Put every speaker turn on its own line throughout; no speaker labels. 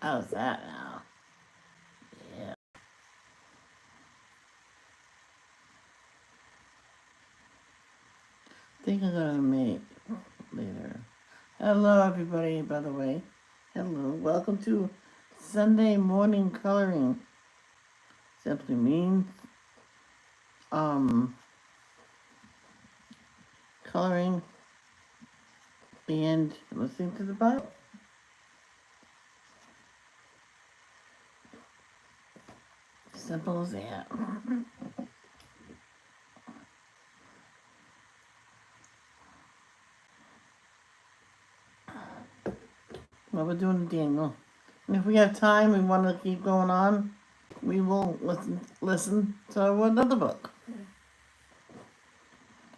How's that now? Yeah. I think I'm gonna make later. Hello, everybody, by the way. Hello. Welcome to Sunday morning coloring. Simply means coloring and listening to the Bible. Simple as that. Well, we're doing Daniel. And if we have time, we want to keep going on, we will listen to another book.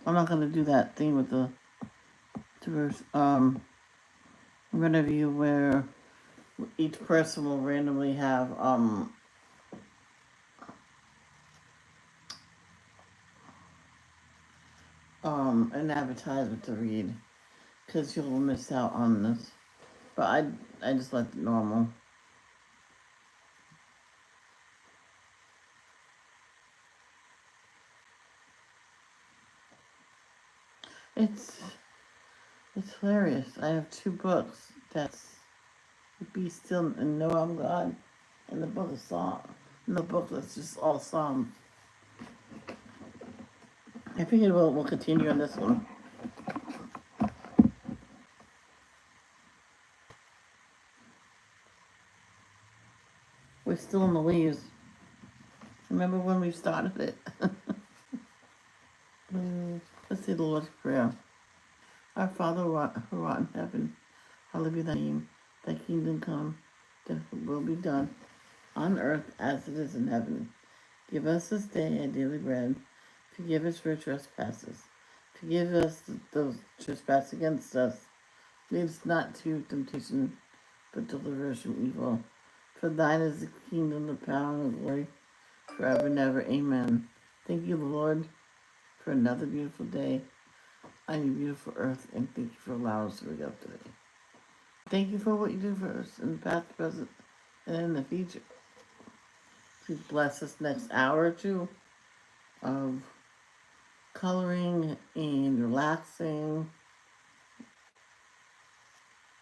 I'm not going to do that thing with the verse review where each person will randomly have an advertisement to read, because you'll miss out on this. But I just left it normal. It's hilarious. I have two books. That's Be Still and Know I'm God, and the book of Psalms. And the book that's just all Psalms. I figured we'll continue on this one. We're still in the leaves. Remember when we started it? Let's say the Lord's Prayer. Our Father who art in heaven, hallowed be thy name. Thy kingdom come, thy will be done, on earth as it is in heaven. Give us this day our daily bread. Forgive us our trespasses. Forgive us those trespass against us. Lead us not to temptation, but deliver us from evil. For thine is the kingdom, the power, and the glory, forever and ever. Amen. Thank you, Lord, for another beautiful day on your beautiful earth, and thank you for allowing us to wake up today. Thank you for what you do for us in the past, present, and in the future. Please bless this next hour or two of coloring and relaxing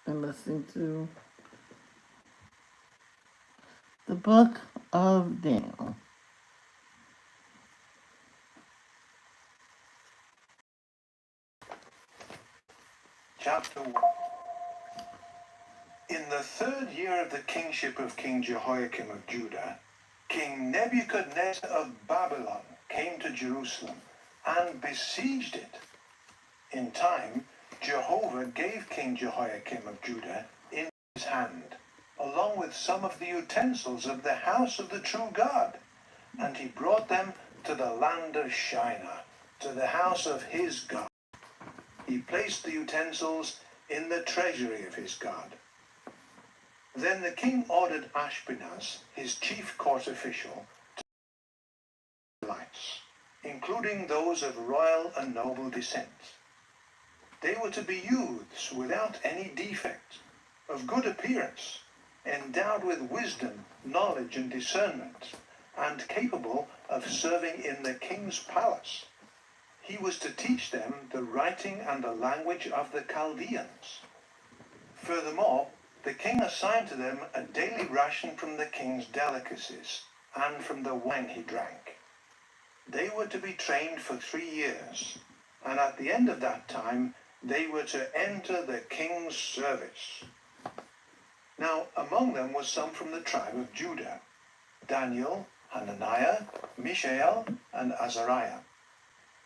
and listening to the book of Daniel.
Chapter 1. In the third year of the kingship of King Jehoiakim of Judah, King Nebuchadnezzar of Babylon came to Jerusalem and besieged it. In time, Jehovah gave King Jehoiakim of Judah in his hand, along with some of the utensils of the house of the true God, and he brought them to the land of Shinar, to the house of his God. He placed the utensils in the treasury of his God. Then the king ordered Ashpenaz, his chief court official, to lights, including those of royal and noble descent. They were to be youths without any defect, of good appearance, endowed with wisdom, knowledge, and discernment, and capable of serving in the king's palace. He was to teach them the writing and the language of the Chaldeans. Furthermore, the king assigned to them a daily ration from the king's delicacies and from the wine he drank. They were to be trained for 3 years, and at the end of that time they were to enter the king's service. Now among them was some from the tribe of Judah: Daniel, Hananiah, Mishael, and Azariah.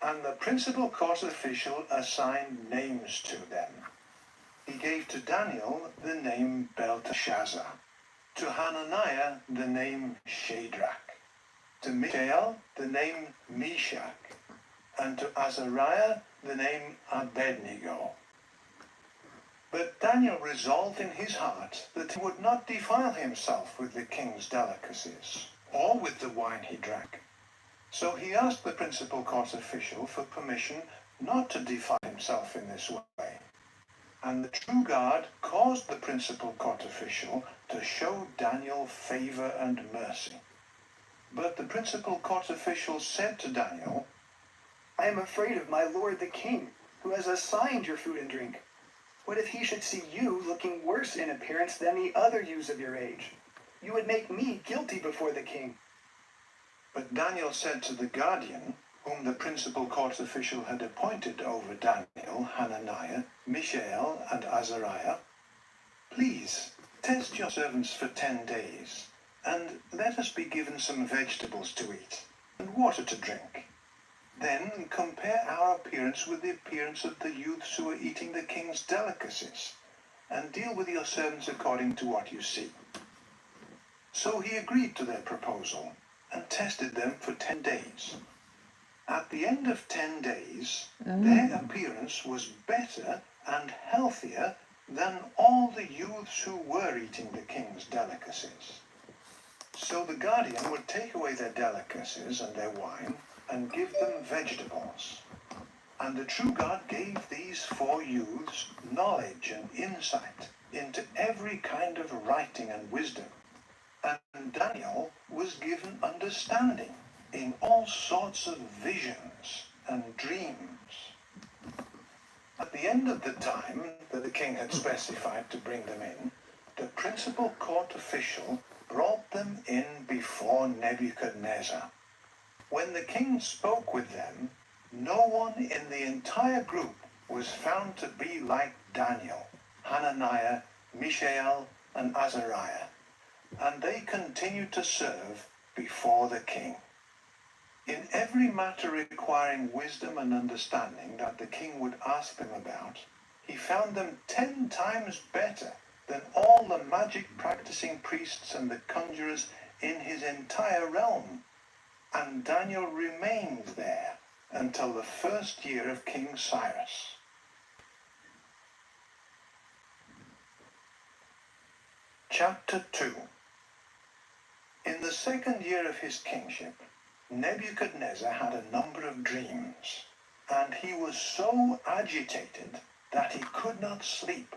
And the principal court official assigned names to them. He gave to Daniel the name Belteshazzar, to Hananiah the name Shadrach, to Mishael the name Meshach, and to Azariah the name Abednego. But Daniel resolved in his heart that he would not defile himself with the king's delicacies, or with the wine he drank. So he asked the principal court official for permission not to defile himself in this way. And the true God caused the principal court official to show Daniel favor and mercy. But the principal court official said to Daniel,
I am afraid of my lord the king, who has assigned your food and drink. What if he should see you looking worse in appearance than the other youths of your age? You would make me guilty before the king.
But Daniel said to the guardian, whom the principal court official had appointed over Daniel, Hananiah, Mishael, and Azariah, Please, test your servants for 10 days, and let us be given some vegetables to eat, and water to drink. Then compare our appearance with the appearance of the youths who are eating the king's delicacies, and deal with your servants according to what you see. So he agreed to their proposal, and tested them for 10 days. At the end of 10 days, their appearance was better and healthier than all the youths who were eating the king's delicacies. So the guardian would take away their delicacies and their wine, and give them vegetables. And the true God gave these 4 youths knowledge and insight into every kind of writing and wisdom. And Daniel was given understanding in all sorts of visions and dreams. At the end of the time that the king had specified to bring them in, the principal court official brought them in before Nebuchadnezzar. When the king spoke with them, no one in the entire group was found to be like Daniel, Hananiah, Mishael, and Azariah, and they continued to serve before the king. In every matter requiring wisdom and understanding that the king would ask them about, he found them 10 times better than all the magic practicing priests and the conjurers in his entire realm. And Daniel remained there until the 1st year of King Cyrus. Chapter 2. In the 2nd year of his kingship, Nebuchadnezzar had a number of dreams, and he was so agitated that he could not sleep.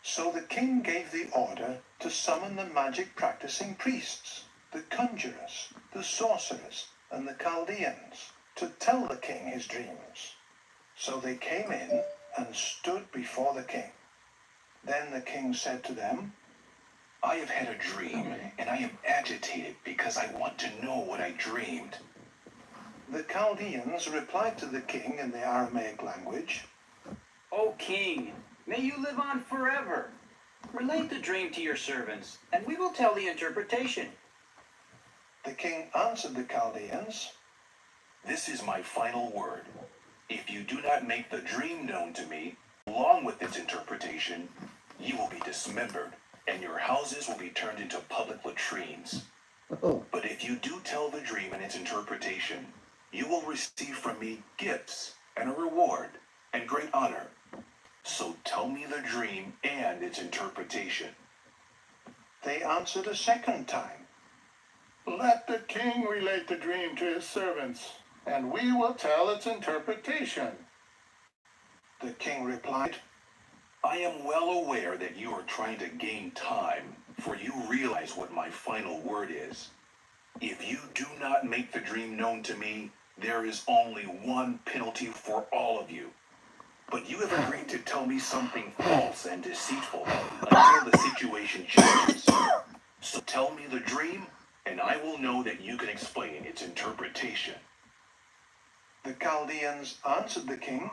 So the king gave the order to summon the magic-practicing priests, the conjurers, the sorcerers, and the Chaldeans, to tell the king his dreams. So they came in and stood before the king. Then the king said to them,
I have had a dream, and I am agitated because I want to know what I dreamed.
The Chaldeans replied to the king in the Aramaic language,
O king, may you live on forever. Relate the dream to your servants, and we will tell the interpretation.
The king answered the Chaldeans,
This is my final word. If you do not make the dream known to me, along with its interpretation, you will be dismembered, and your houses will be turned into public latrines.
Oh,
But if you do tell the dream and its interpretation, you will receive from me gifts and a reward and great honor. So tell me the dream and its interpretation.
They answered a second time,
Let the king relate the dream to his servants, and we will tell its interpretation.
The king replied,
I am well aware that you are trying to gain time, for you realize what my final word is. If you do not make the dream known to me, there is only one penalty for all of you. But you have agreed to tell me something false and deceitful until the situation changes. So tell me the dream, and I will know that you can explain its interpretation.
The Chaldeans answered the king,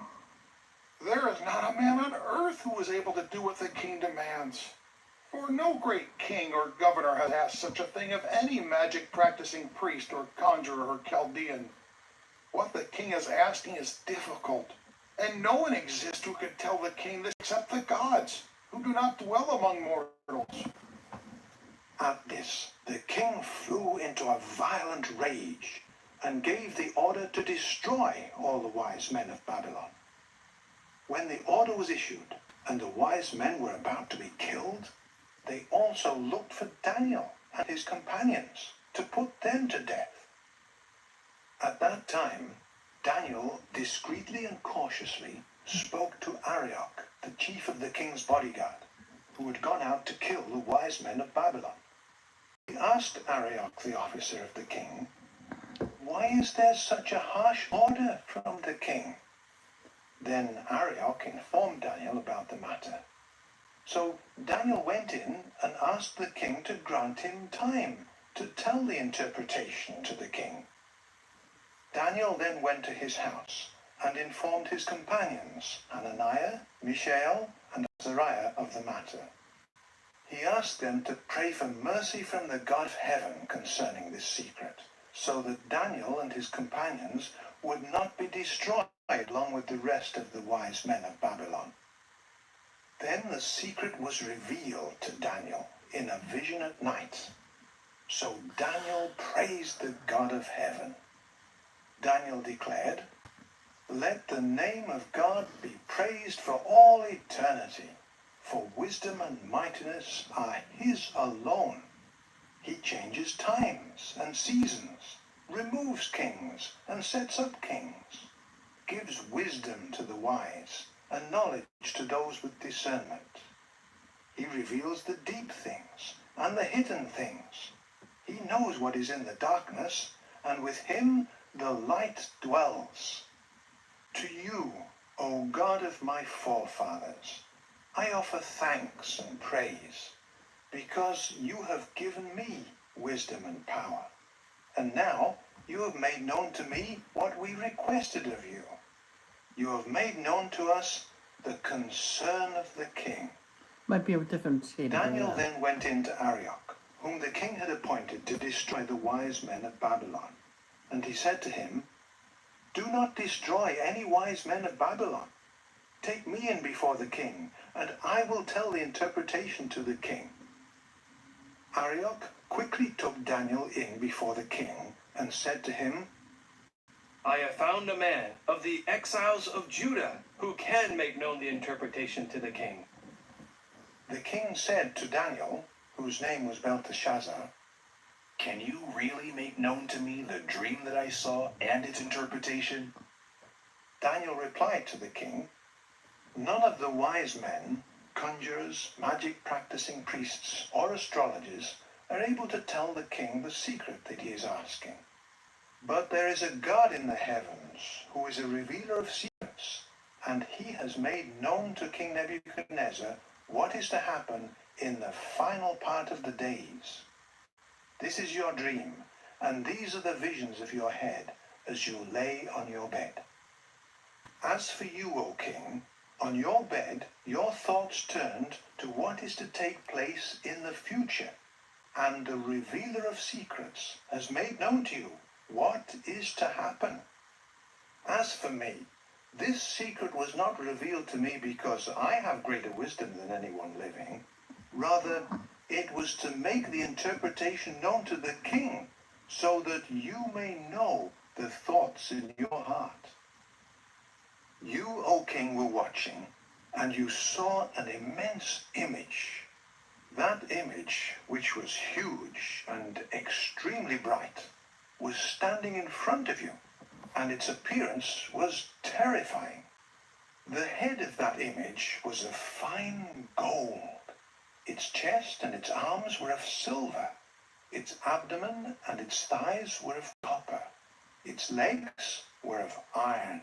There is not a man on earth who is able to do what the king demands. For no great king or governor has asked such a thing of any magic-practicing priest or conjurer or Chaldean. What the king is asking is difficult, and no one exists who can tell the king this except the gods, who do not dwell among mortals.
At this, the king flew into a violent rage and gave the order to destroy all the wise men of Babylon. When the order was issued and the wise men were about to be killed, they also looked for Daniel and his companions to put them to death. At that time, Daniel discreetly and cautiously spoke to Arioch, the chief of the king's bodyguard. who had gone out to kill the wise men of Babylon. He asked Arioch, the officer of the king, "Why is there such a harsh order from the king?" Then Arioch informed Daniel about the matter. So Daniel went in and asked the king to grant him time to tell the interpretation to the king. Daniel then went to his house and informed his companions, Hananiah, Mishael, and Azariah, of the matter. He asked them to pray for mercy from the God of heaven concerning this secret, so that Daniel and his companions would not be destroyed along with the rest of the wise men of Babylon. Then the secret was revealed to Daniel in a vision at night. So Daniel praised the God of heaven. Daniel declared, "Let the name of God be praised for all eternity, for wisdom and mightiness are his alone. He changes times and seasons, removes kings and sets up kings, gives wisdom to the wise and knowledge to those with discernment. He reveals the deep things and the hidden things. He knows what is in the darkness, and with him the light dwells. To you, O God of my forefathers, I offer thanks and praise, because you have given me wisdom and power. And now you have made known to me what we requested of you. You have made known to us the concern of the king."
Might be a different shade of
Daniel
green.
then went in to Arioch, whom the king had appointed to destroy the wise men of Babylon. And he said to him, "Do not destroy any wise men of Babylon. Take me in before the king, and I will tell the interpretation to the king." Arioch quickly took Daniel in before the king and said to him,
I have found a man of the exiles of Judah who can make known the interpretation to the king.
The king said to Daniel, whose name was Belteshazzar,
Can you really make known to me the dream that I saw and its interpretation?
Daniel replied to the king, "None of the wise men, conjurers, magic-practicing priests, or astrologers are able to tell the king the secret that he is asking. But there is a God in the heavens who is a revealer of secrets, and he has made known to King Nebuchadnezzar what is to happen in the final part of the days. This is your dream, and these are the visions of your head as you lay on your bed. As for you, O king, on your bed your thoughts turned to what is to take place in the future, and the revealer of secrets has made known to you what is to happen. As for me, this secret was not revealed to me because I have greater wisdom than anyone living. Rather, it was to make the interpretation known to the king, so that you may know the thoughts in your heart. You, O king, were watching, and you saw an immense image. That image, which was huge and extremely bright, was standing in front of you, and its appearance was terrifying. The head of that image was of fine gold. Its chest and its arms were of silver. Its abdomen and its thighs were of copper. Its legs were of iron,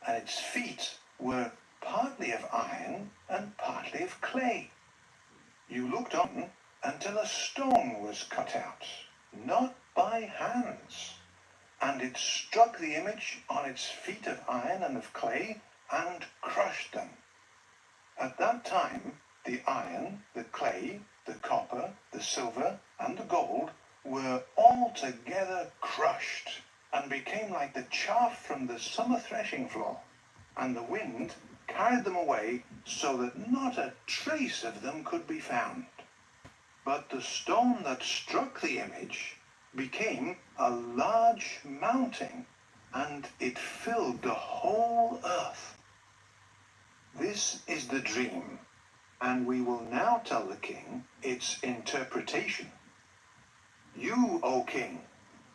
and its feet were partly of iron and partly of clay. You looked on until a stone was cut out, not by hands, and it struck the image on its feet of iron and of clay and crushed them. At that time, the iron, the clay, the copper, the silver, and the gold were all together crushed and became like the chaff from the summer threshing floor, and the wind carried them away so that not a trace of them could be found. But the stone that struck the image became a large mountain, and it filled the whole earth. This is the dream, and we will now tell the king its interpretation. You, O king,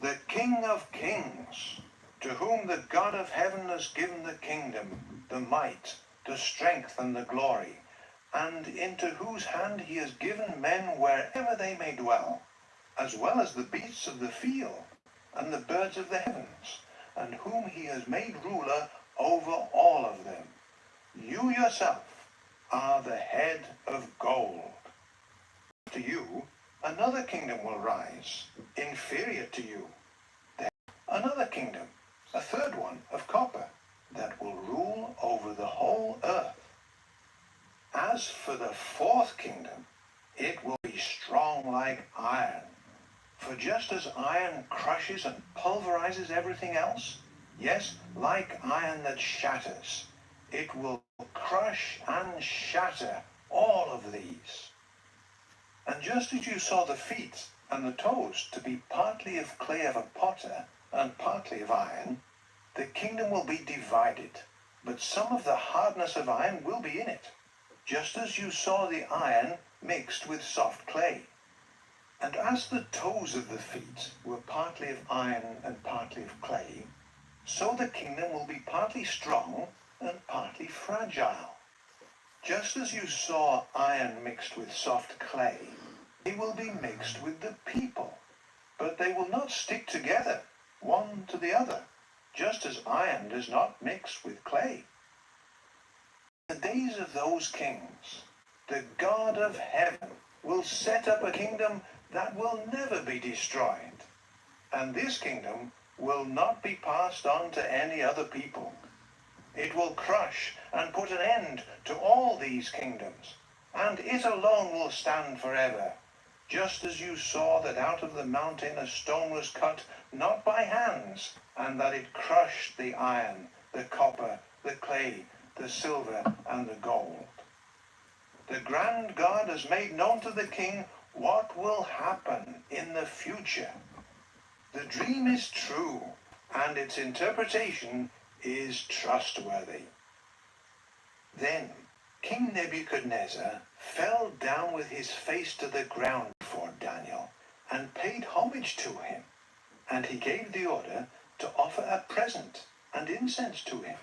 the King of kings, to whom the God of heaven has given the kingdom, the might, the strength, and the glory, and into whose hand he has given men wherever they may dwell, as well as the beasts of the field and the birds of the heavens, and whom he has made ruler over all of them. You yourself are the head of gold. To you, another kingdom will rise, inferior to you. Then another kingdom, a third one of copper, that will rule over the whole earth. As for the fourth kingdom, it will be strong like iron. For just as iron crushes and pulverizes everything else, yes, like iron that shatters, it will crush and shatter all of these. And just as you saw the feet and the toes to be partly of clay of a potter and partly of iron, the kingdom will be divided, but some of the hardness of iron will be in it, just as you saw the iron mixed with soft clay. And as the toes of the feet were partly of iron and partly of clay, so the kingdom will be partly strong and partly fragile. Just as you saw iron mixed with soft clay, they will be mixed with the people, but they will not stick together, one to the other, just as iron does not mix with clay. In the days of those kings, the God of heaven will set up a kingdom that will never be destroyed, and this kingdom will not be passed on to any other people. It will crush and put an end to all these kingdoms, and it alone will stand forever, just as you saw that out of the mountain a stone was cut, not by hands, and that it crushed the iron, the copper, the clay, the silver, and the gold. The grand God has made known to the king what will happen in the future. The dream is true, and its interpretation is trustworthy. Then King Nebuchadnezzar fell down with his face to the ground before Daniel and paid homage to him, and he gave the order to offer a present and incense to him.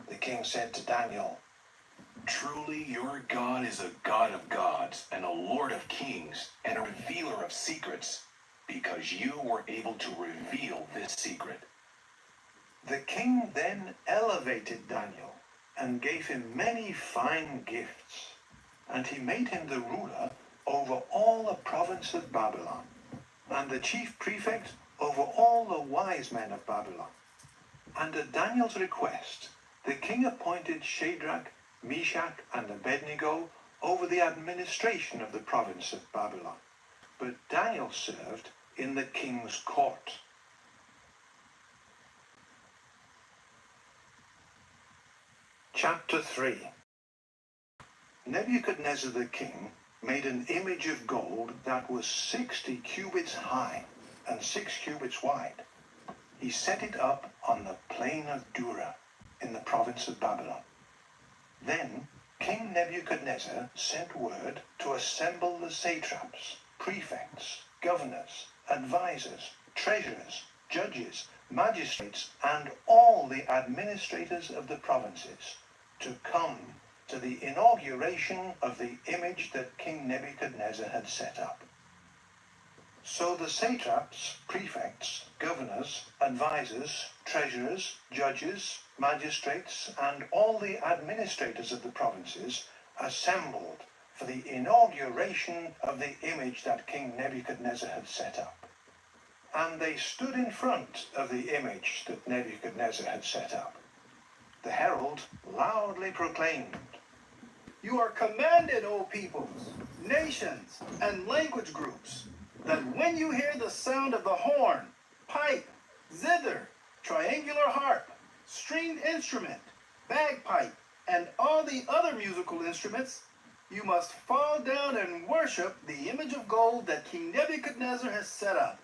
The king said to Daniel,
Truly your God is a God of gods and a Lord of kings and a revealer of secrets, because you were able to reveal this secret.
The king then elevated Daniel and gave him many fine gifts, and he made him the ruler over all the province of Babylon, and the chief prefect over all the wise men of Babylon. And at Daniel's request, the king appointed Shadrach, Meshach, and Abednego over the administration of the province of Babylon. But Daniel served in the king's court. Chapter 3. Nebuchadnezzar the king made an image of gold that was 60 cubits high and 6 cubits wide. He set it up on the plain of Dura in the province of Babylon. Then King Nebuchadnezzar sent word to assemble the satraps, prefects, governors, advisors, treasurers, judges, magistrates, and all the administrators of the provinces to come to the inauguration of the image that King Nebuchadnezzar had set up. So the satraps, prefects, governors, advisors, treasurers, judges, magistrates, and all the administrators of the provinces assembled for the inauguration of the image that King Nebuchadnezzar had set up. And they stood in front of the image that Nebuchadnezzar had set up. The herald loudly proclaimed,
You are commanded, O peoples, nations, and language groups, that when you hear the sound of the horn, pipe, zither, triangular harp, stringed instrument, bagpipe, and all the other musical instruments, you must fall down and worship the image of gold that King Nebuchadnezzar has set up.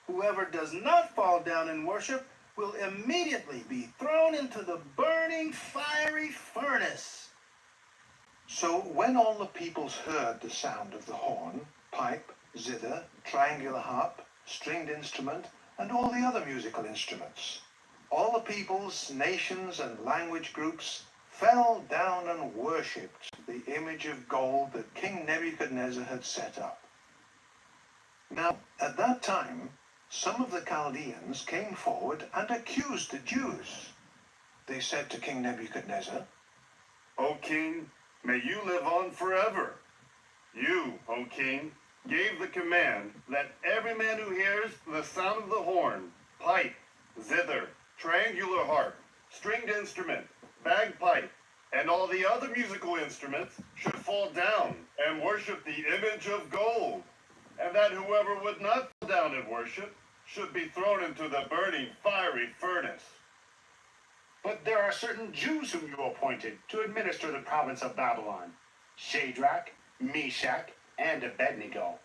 Whoever does not fall down and worship will immediately be thrown into the burning fiery furnace.
So when all the peoples heard the sound of the horn, pipe, zither, triangular harp, stringed instrument, and all the other musical instruments, all the peoples, nations, and language groups fell down and worshipped the image of gold that King Nebuchadnezzar had set up. Now, at that time, some of the Chaldeans came forward and accused the Jews. They said to King Nebuchadnezzar,
O king, may you live on forever. You, O king, gave the command that every man who hears the sound of the horn, pipe, zither, triangular harp, stringed instrument, bagpipe, and all the other musical instruments should fall down and worship the image of gold, and that whoever would not fall down and worship should be thrown into the burning fiery furnace.
But there are certain Jews whom you appointed to administer the province of Babylon, Shadrach, Meshach, and Abednego.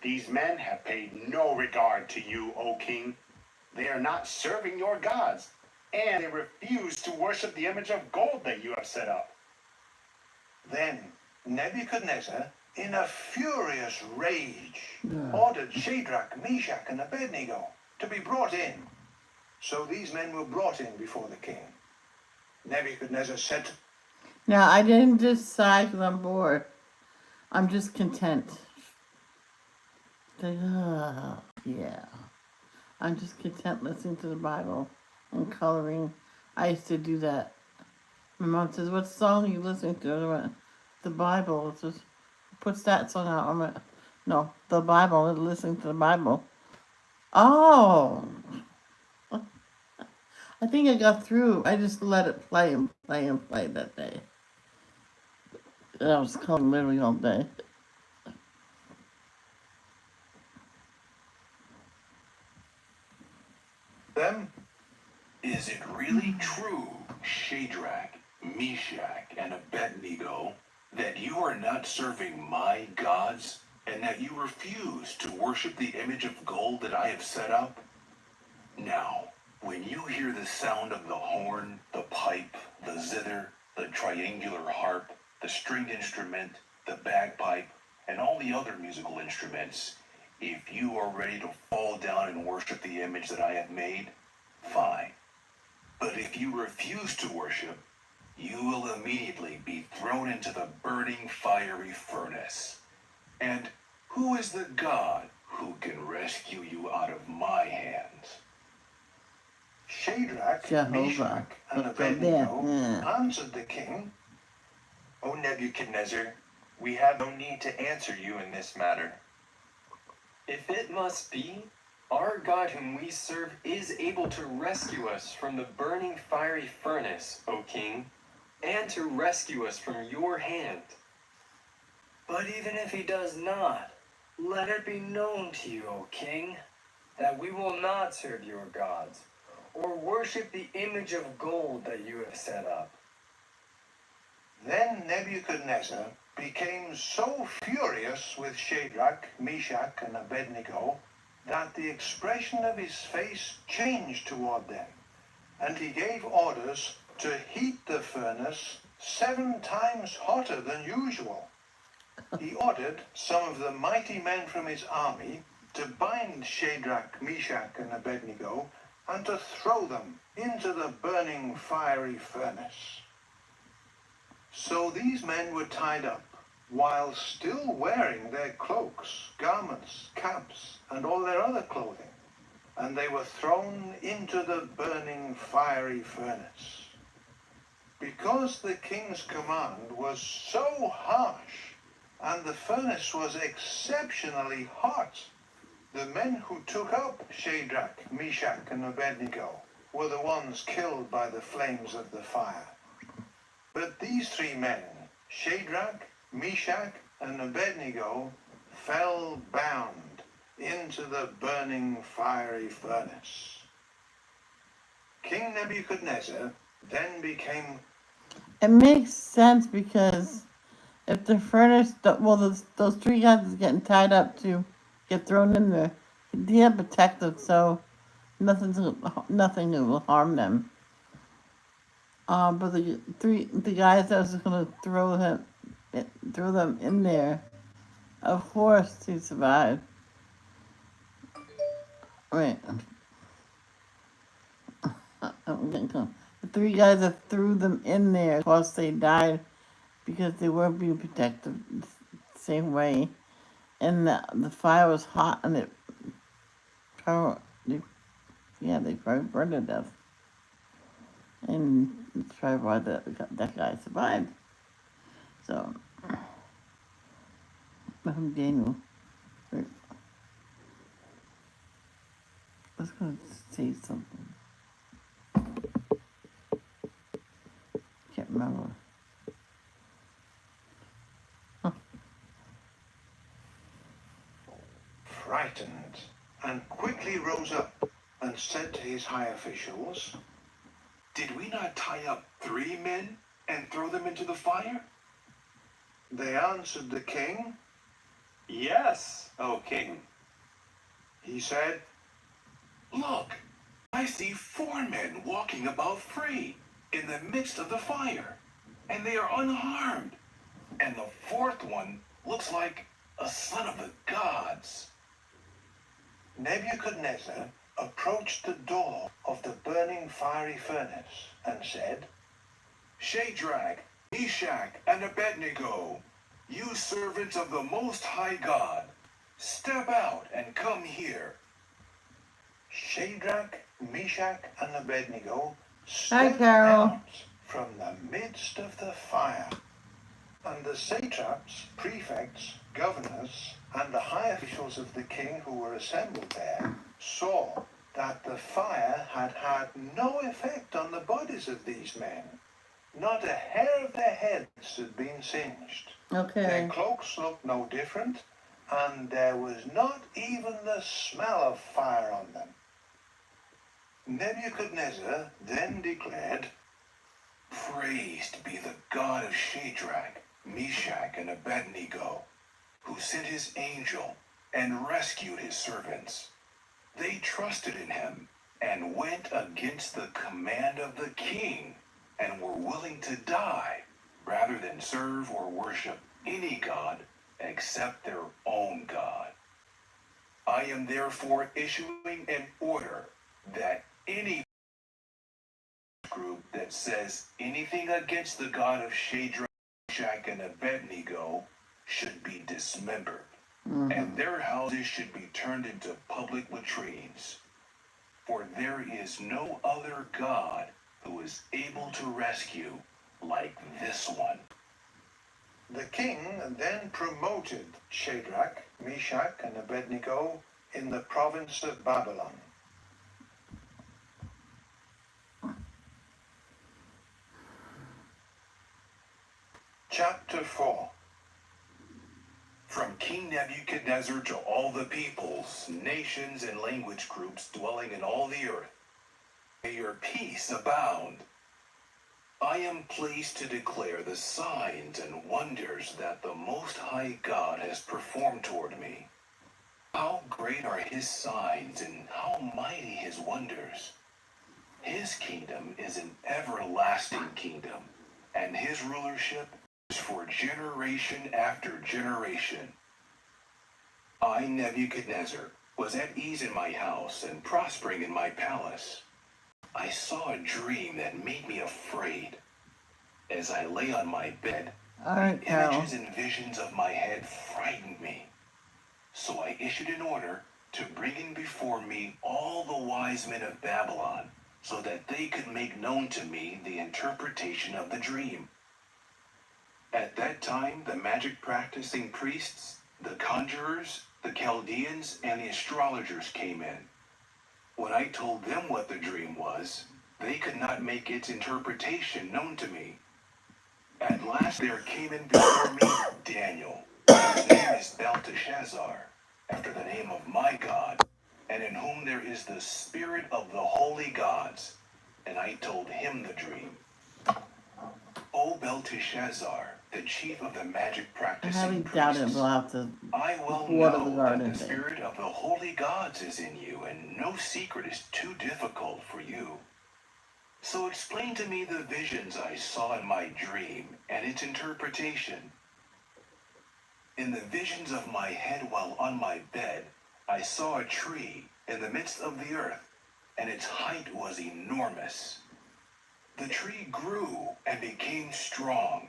These men have paid no regard to you, O king. They are not serving your gods, and they refuse to worship the image of gold that you have set up.
Then Nebuchadnezzar, in a furious rage, ordered Shadrach, Meshach, and Abednego to be brought in. So these men were brought in before the king. Nebuchadnezzar said,
Now, I didn't just sigh because I'm bored. I'm just content. Like, yeah. I'm just content listening to the Bible and coloring. I used to do that. My mom says, what song are you listening to? I went, the Bible. It's just puts that song out. I went, no, the Bible. I'm listening to the Bible. Oh. I think I got through. I just let it play and play and play that day. I was coloring literally all day.
them,
Is it really true, Shadrach, Meshach, and Abednego, that you are not serving my gods, and that you refuse to worship the image of gold that I have set up? Now, when you hear the sound of the horn, the pipe, the zither, the triangular harp, the stringed instrument, the bagpipe, and all the other musical instruments, if you are ready to fall down and worship the image that I have made, fine. But if you refuse to worship, you will immediately be thrown into the burning fiery furnace. And who is the God who can rescue you out of my hands?
Shadrach,
Jehovah.
Meshach, and
Let's go
Abednego
there.
answered the king,
O Nebuchadnezzar, we have no need to answer you in this matter. If it must be, our God whom we serve is able to rescue us from the burning fiery furnace, O king, and to rescue us from your hand. But even if he does not, let it be known to you, O king, that we will not serve your gods, or worship the image of gold that you have set up.
Then Nebuchadnezzar became so furious with Shadrach, Meshach, and Abednego that the expression of his face changed toward them, and he gave orders to heat the furnace 7 times hotter than usual. He ordered some of the mighty men from his army to bind Shadrach, Meshach, and Abednego and to throw them into the burning fiery furnace. So these men were tied up, while still wearing their cloaks, garments, caps, and all their other clothing, and they were thrown into the burning fiery furnace. Because the king's command was so harsh, and the furnace was exceptionally hot, the men who took up Shadrach, Meshach, and Abednego were the ones killed by the flames of the fire. But these 3 men, Shadrach, Meshach, and Abednego, fell bound into the burning fiery furnace. King Nebuchadnezzar then became...
It makes sense because if the furnace, well, those 3 guys is getting tied up to get thrown in there, he had protected, so nothing will harm them. But the guys that was gonna throw them in there, of course he survived. Wait, I'm getting the 3 guys that threw them in there, plus they died because they weren't being protected the same way, and the fire was hot, and they, they probably burned to death, and that's probably why that guy survived. So, Daniel, I was going to say something. Can't remember.
Frightened, and quickly rose up and said to his high officials,
Did we not tie up 3 men and throw them into the fire?
They answered the king.
Yes, O king.
He said,
Look, I see 4 men walking about free in the midst of the fire, and they are unharmed. And the 4th one looks like a son of the gods.
Nebuchadnezzar approached the door of the burning fiery furnace and said,
Shadrach, Meshach, and Abednego, you servants of the Most High God, step out and come here.
Shadrach, Meshach, and Abednego
Hi,
stepped
Carol.
out from the midst of the fire. And the satraps, prefects, governors, and the high officials of the king who were assembled there saw that the fire had had no effect on the bodies of these men. Not a hair of their heads had been singed.
Okay.
Their cloaks looked no different, and there was not even the smell of fire on them. Nebuchadnezzar then declared,
Praised be the God of Shadrach, Meshach, and Abednego, who sent his angel and rescued his servants. They trusted in him and went against the command of the king and were willing to die rather than serve or worship any god except their own God. I am therefore issuing an order that any group that says anything against the God of Shadrach, Meshach, and Abednego should be dismembered, and their houses should be turned into public latrines. For there is no other God who is able to rescue like this one.
The king then promoted Shadrach, Meshach, and Abednego in the province of Babylon. Chapter 4.
From King Nebuchadnezzar to all the peoples, nations, and language groups dwelling in all the earth, may your peace abound. I am pleased to declare the signs and wonders that the Most High God has performed toward me. How great are his signs and how mighty his wonders. His kingdom is an everlasting kingdom, and his rulership is for generation after generation. I, Nebuchadnezzar, was at ease in my house and prospering in my palace. I saw a dream that made me afraid. As I lay on my bed,
All right, Carol.
images and visions of my head frightened me. So I issued an order to bring in before me all the wise men of Babylon, so that they could make known to me the interpretation of the dream. At that time, the magic practicing priests, the conjurers, the Chaldeans, and the astrologers came in. When I told them what the dream was, they could not make its interpretation known to me. At last there came in before me Daniel, whose name is Belteshazzar, after the name of my God, and in whom there is the spirit of the holy gods. And I told him the dream. O Belteshazzar, the chief of the magic
I
practicing
highly doubt it
priests,
will have to
I well
water the
know that
garden
the
thing.
spirit of the holy gods is in you, and no secret is too difficult for you. So explain to me the visions I saw in my dream and its interpretation. In the visions of my head while on my bed, I saw a tree in the midst of the earth, and its height was enormous. The tree grew and became strong,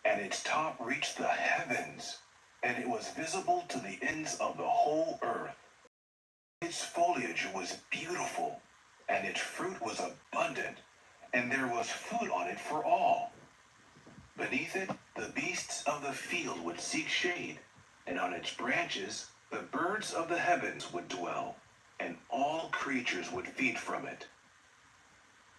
and its top reached the heavens, and it was visible to the ends of the whole earth. Its foliage was beautiful, and its fruit was abundant, and there was food on it for all. Beneath it, the beasts of the field would seek shade, and on its branches, the birds of the heavens would dwell, and all creatures would feed from it.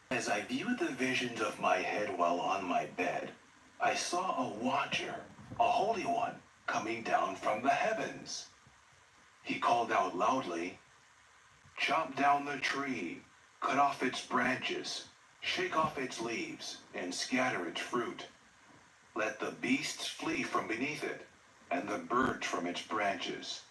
As I viewed the visions of my head while on my bed, I saw a watcher, a holy one, coming down from the heavens. He called out loudly, "Chop down the tree, cut off its branches, shake off its leaves, and scatter its fruit. Let the beasts flee from beneath it, and the birds from its branches.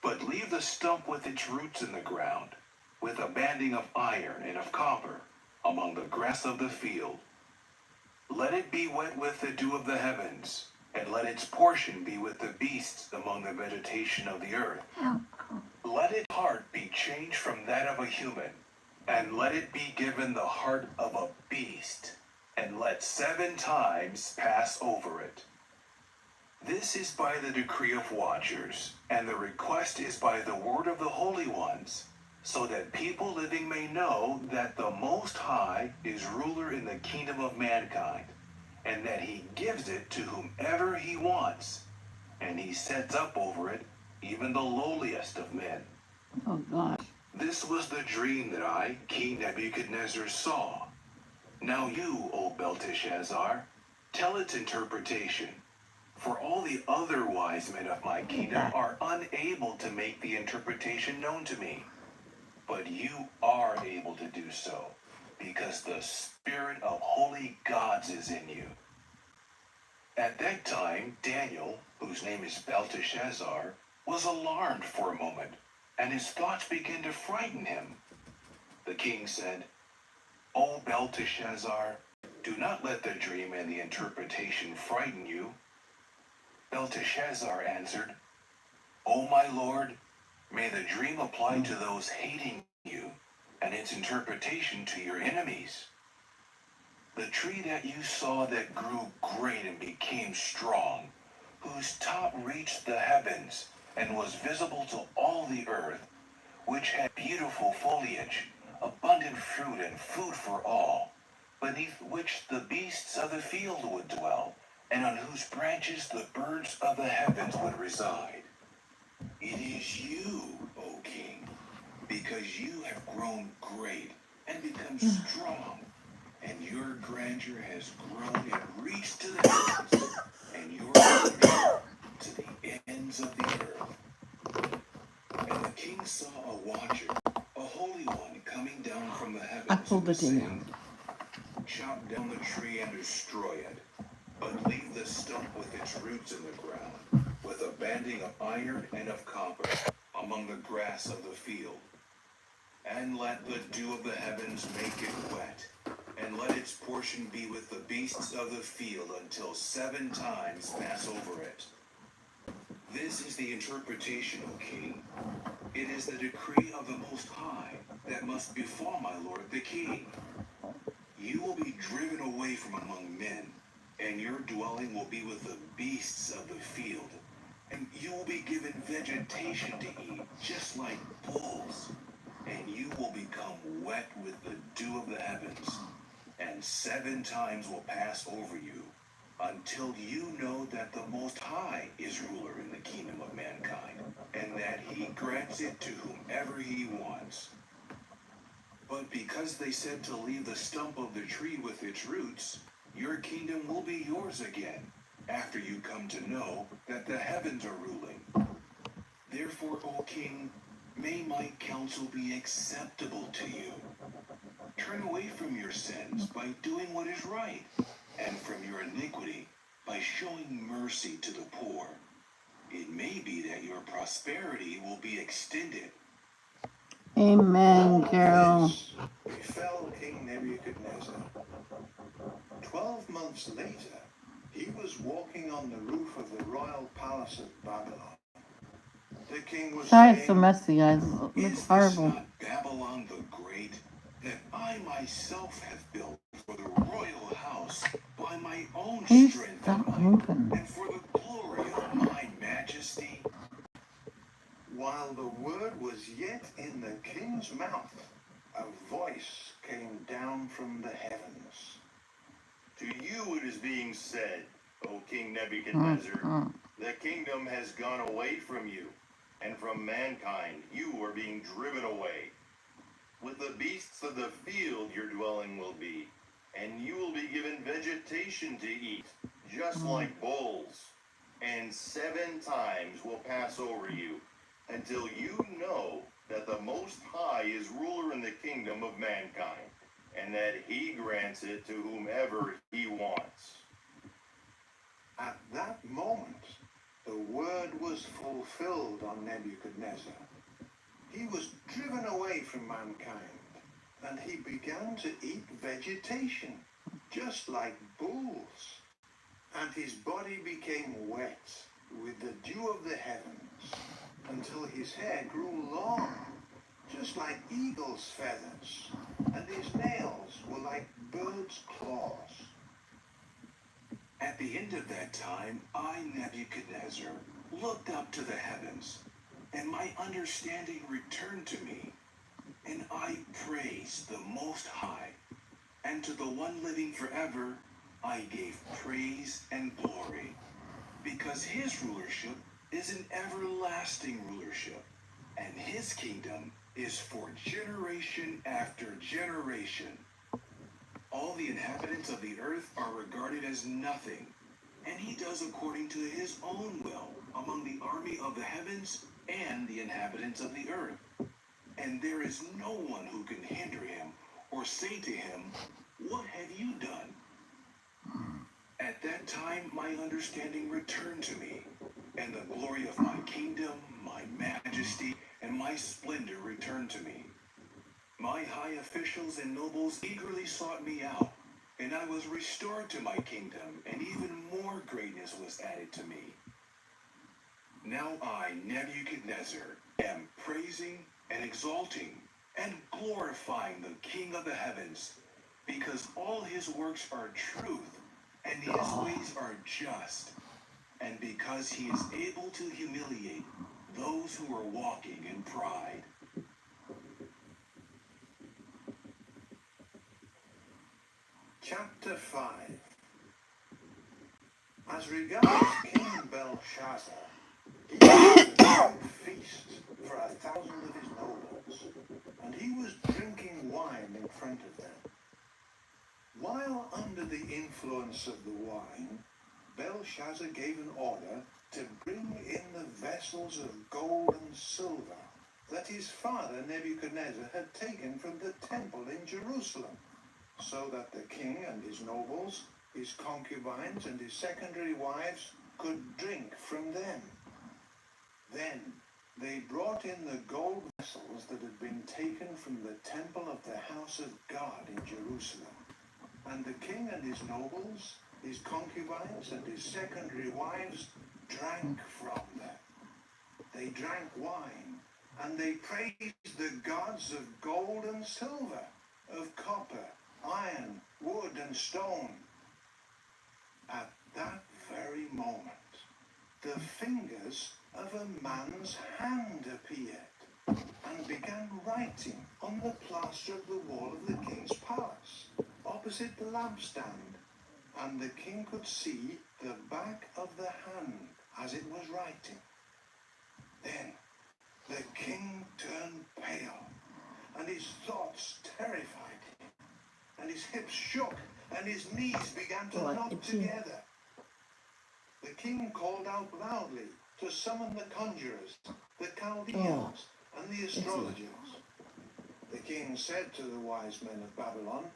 But leave the stump with its roots in the ground, with a banding of iron and of copper, among the grass of the field. Let it be wet with the dew of the heavens, and let its portion be with the beasts among the vegetation of the earth. Let its heart be changed from that of a human, and let it be given the heart of a beast, and let 7 times pass over it. This is by the decree of watchers, and the request is by the word of the holy ones, so that people living may know that the Most High is ruler in the kingdom of mankind, and that he gives it to whomever he wants, and he sets up over it even the lowliest of men."
Oh gosh.
This was the dream that I, King Nebuchadnezzar, saw. Now you, O Belteshazzar, tell its interpretation, for all the other wise men of my kingdom are unable to make the interpretation known to me. But you are able to do so, because the spirit of holy gods is in you. At that time, Daniel, whose name is Belteshazzar, was alarmed for a moment, and his thoughts began to frighten him. The king said, "O Belteshazzar, do not let the dream and the interpretation frighten you." Belteshazzar answered, "O my lord, may the dream apply to those hating you, and its interpretation to your enemies. The tree that you saw that grew great and became strong, whose top reached the heavens and was visible to all the earth, which had beautiful foliage, abundant fruit, and food for all, beneath which the beasts of the field would dwell, and on whose branches the birds of the heavens would reside. It is you, O king, because you have grown great and become strong, and your grandeur has grown and reached to the heavens, and your glory to the ends of the earth." And the king saw a watcher, a holy one, coming down from the heavens,
I pulled
and
it in.
saying, "Chop down the tree and destroy it, but leave the stump with its roots in the ground, with a banding of iron and of copper, among the grass of the field. And let the dew of the heavens make it wet, and let its portion be with the beasts of the field until 7 times pass over it." This is the interpretation, O king. It is the decree of the Most High that must befall my lord the king. You will be driven away from among men, and your dwelling will be with the beasts of the field, and you will be given vegetation to eat, just like bulls, and you will become wet with the dew of the heavens, and 7 times will pass over you, until you know that the Most High is ruler in the kingdom of mankind, and that he grants it to whomever he wants. But because they said to leave the stump of the tree with its roots, your kingdom will be yours again, after you come to know that the heavens are ruling. Therefore, O king, may my counsel be acceptable to you. Turn away from your sins by doing what is right, and from your iniquity by showing mercy to the poor. It may be that your prosperity will be extended.
Amen, Carol.
This befell King Nebuchadnezzar. 12 months later, he was walking on the roof of the royal palace of Babylon. The king was
Sorry
saying,
it's so messy, guys. It
Is
looks
this
horrible.
not Babylon the Great, that I myself have built for the royal house by my own
Please
strength
stop
and might,
moving.
and for the glory of my majesty.
While the word was yet in the king's mouth, a voice came down from the heavens.
To you it is being said, O King Nebuchadnezzar, the kingdom has gone away from you, and from mankind you are being driven away. With the beasts of the field your dwelling will be, and you will be given vegetation to eat, just like bulls. And 7 times will pass over you, until you know that the Most High is ruler in the kingdom of mankind, and that he grants it to whomever he wants.
At that moment, the word was fulfilled on Nebuchadnezzar. He was driven away from mankind, and he began to eat vegetation, just like bulls. And his body became wet with the dew of the heavens, until his hair grew long, just like eagle's feathers, and his nails were like birds' claws.
At the end of that time, I, Nebuchadnezzar, looked up to the heavens, and my understanding returned to me, and I praised the Most High, and to the one living forever I gave praise and glory, because his rulership is an everlasting rulership, and his kingdom is for generation after generation. All the inhabitants of the earth are regarded as nothing, and he does according to his own will among the army of the heavens and the inhabitants of the earth. And there is no one who can hinder him or say to him, "What have you done?" At that time my understanding returned to me, and the glory of my kingdom, my majesty, and my splendor returned to me. My high officials and nobles eagerly sought me out, and I was restored to my kingdom, and even more greatness was added to me. Now I, Nebuchadnezzar, am praising and exalting and glorifying the King of the heavens, because all his works are truth, and his ways are just, and because he is able to humiliate those who are walking in pride.
Chapter 5. As regards King Belshazzar, he had a great feast for 1,000 of his nobles, and he was drinking wine in front of them. While under the influence of the wine, Belshazzar gave an order to bring in the vessels of gold and silver that his father Nebuchadnezzar had taken from the temple in Jerusalem, so that the king and his nobles, his concubines and his secondary wives could drink from them. Then they brought in the gold vessels that had been taken from the temple of the house of God in Jerusalem. And the king and his nobles, his concubines and his secondary wives drank from them. They drank wine, and they praised the gods of gold and silver, of copper, iron, wood, and stone. At that very moment, the fingers of a man's hand appeared and began writing on the plaster of the wall of the king's palace, opposite the lampstand, and the king could see the back of the hand as it was writing. Then the king turned pale, and his thoughts terrified him, and his hips shook, and his knees began to knock together. The king called out loudly to summon the conjurers, the Chaldeans, and the astrologers. The king said to the wise men of Babylon,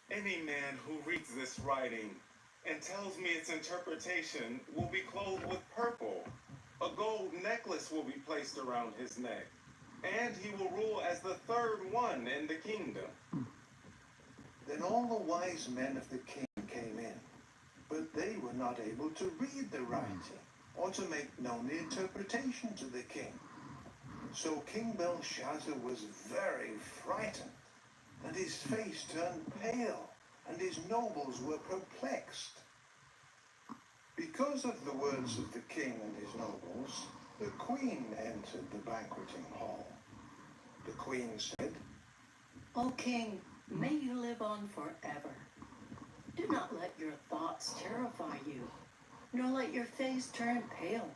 "Any man who reads this writing and tells me its interpretation will be clothed with purple. A gold necklace will be placed around his neck, and he will rule as the third one in the kingdom."
Then all the wise men of the king came in, but they were not able to read the writing or to make known the interpretation to the king. So King Belshazzar was very frightened, and his face turned pale, and his nobles were perplexed. Because of the words of the king and his nobles, the queen entered the banqueting hall. The queen said,
O king, may you live on forever. Do not let your thoughts terrify you, nor let your face turn pale.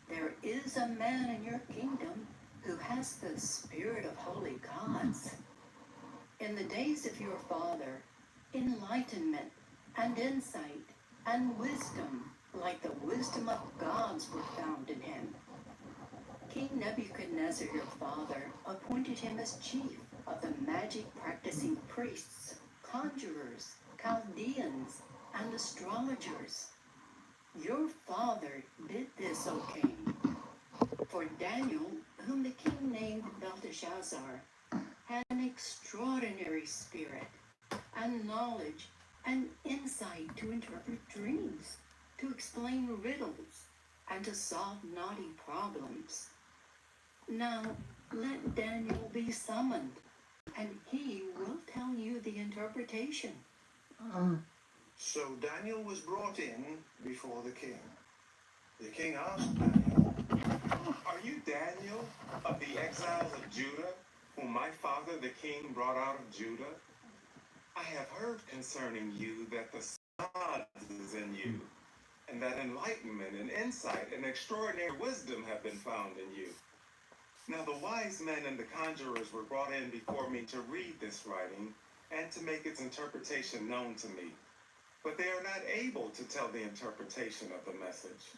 There is a man in your kingdom who has the spirit of holy gods. In the days of your father, enlightenment and insight and wisdom, like the wisdom of gods, were found in him. King Nebuchadnezzar, your father, appointed him as chief of the magic-practicing priests, conjurers, Chaldeans, and astrologers. Your father did this, O king. For Daniel, whom the king named Belteshazzar, had an extraordinary spirit and knowledge and insight to interpret dreams, to explain riddles, and to solve knotty problems. Now, let Daniel be summoned, and he will tell you the interpretation.
So Daniel was brought in before the king. The king asked Daniel,
Are you Daniel of the exiles of Judah, whom my father the king brought out of Judah? I have heard concerning you that the gods is in you, and that enlightenment and insight and extraordinary wisdom have been found in you. Now the wise men and the conjurers were brought in before me to read this writing and to make its interpretation known to me. But they are not able to tell the interpretation of the message.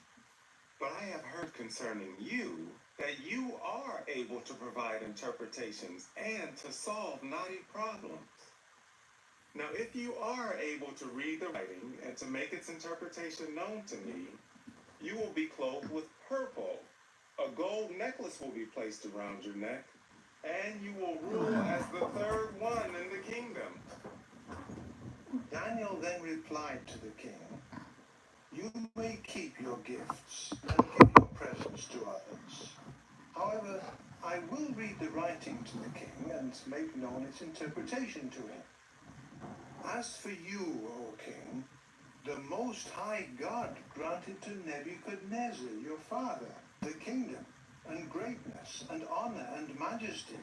But I have heard concerning you that you are able to provide interpretations and to solve knotty problems. Now, if you are able to read the writing and to make its interpretation known to me, you will be clothed with purple. A gold necklace will be placed around your neck, and you will rule as the third one in the kingdom.
Daniel then replied to the king, You may keep your gifts and give your presents to others. However, I will read the writing to the king and make known its interpretation to him. As for you, O king, the Most High God granted to Nebuchadnezzar, your father, the kingdom, and greatness, and honor, and majesty.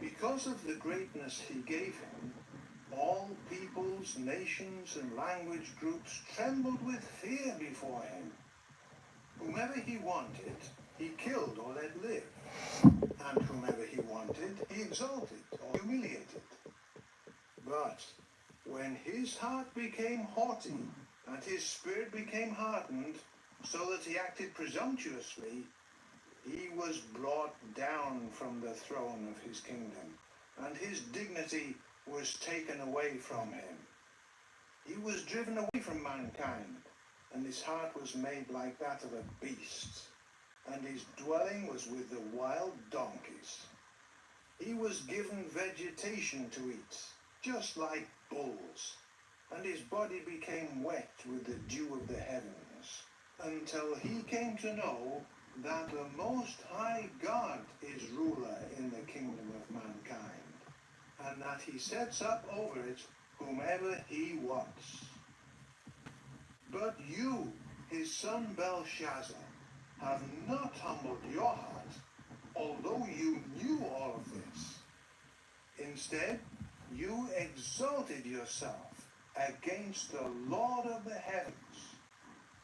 Because of the greatness he gave him, all peoples, nations, and language groups trembled with fear before him. Whomever he wanted, he killed or let live, and whomever he wanted, he exalted or humiliated. But when his heart became haughty, and his spirit became hardened, so that he acted presumptuously, he was brought down from the throne of his kingdom, and his dignity was taken away from him. He was driven away from mankind, and his heart was made like that of a beast, and his dwelling was with the wild donkeys. He was given vegetation to eat, just like bulls, and his body became wet with the dew of the heavens, until he came to know that the Most High God is ruler in the kingdom of mankind, and that he sets up over it whomever he wants. But you, his son Belshazzar, have not humbled your heart, although you knew all of this. Instead, you exalted yourself against the Lord of the heavens,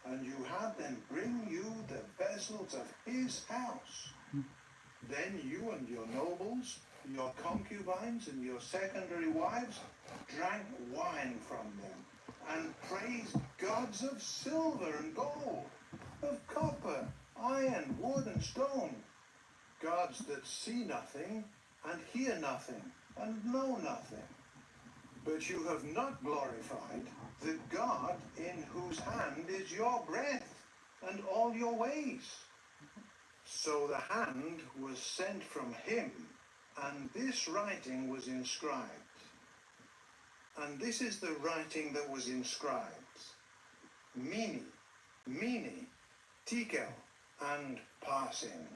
and you had them bring you the vessels of his house. Then you and your nobles, your concubines, and your secondary wives drank wine from them, and praised gods of silver and gold, of copper, iron, wood, and stone, gods that see nothing, and hear nothing, and know nothing. But you have not glorified the God in whose hand is your breath and all your ways. So the hand was sent from him, and this writing was inscribed. And this is the writing that was inscribed: Mene, Mene, Tekel, and Parsin.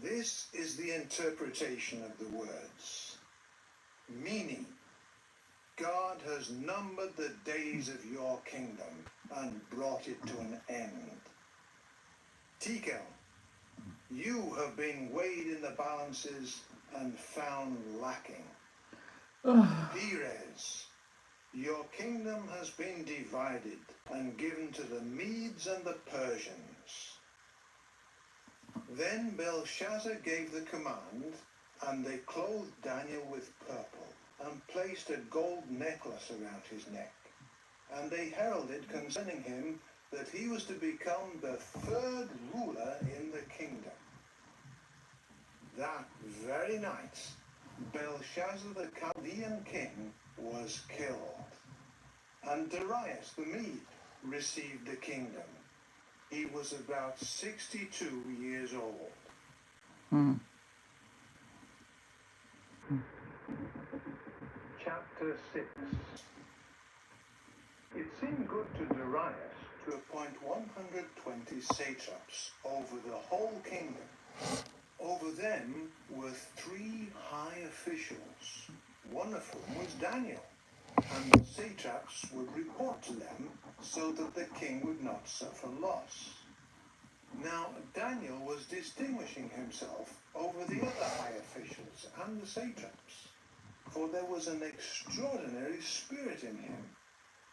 This is the interpretation of the words. Mene, God has numbered the days of your kingdom and brought it to an end. Tekel, you have been weighed in the balances and found lacking. Perez, your kingdom has been divided and given to the Medes and the Persians. Then Belshazzar gave the command, and they clothed Daniel with purple and placed a gold necklace around his neck. And they heralded concerning him that he was to become the third ruler in the kingdom. That very night, Belshazzar the Chaldean king was killed, and Darius the Mede received the kingdom. He was about 62 years old. Chapter 6. It seemed good to Darius to appoint 120 satraps over the whole kingdom. Over them were 3 high officials. One of whom was Daniel, and the satraps would report to them so that the king would not suffer loss. Now Daniel was distinguishing himself over the other high officials and the satraps, for there was an extraordinary spirit in him,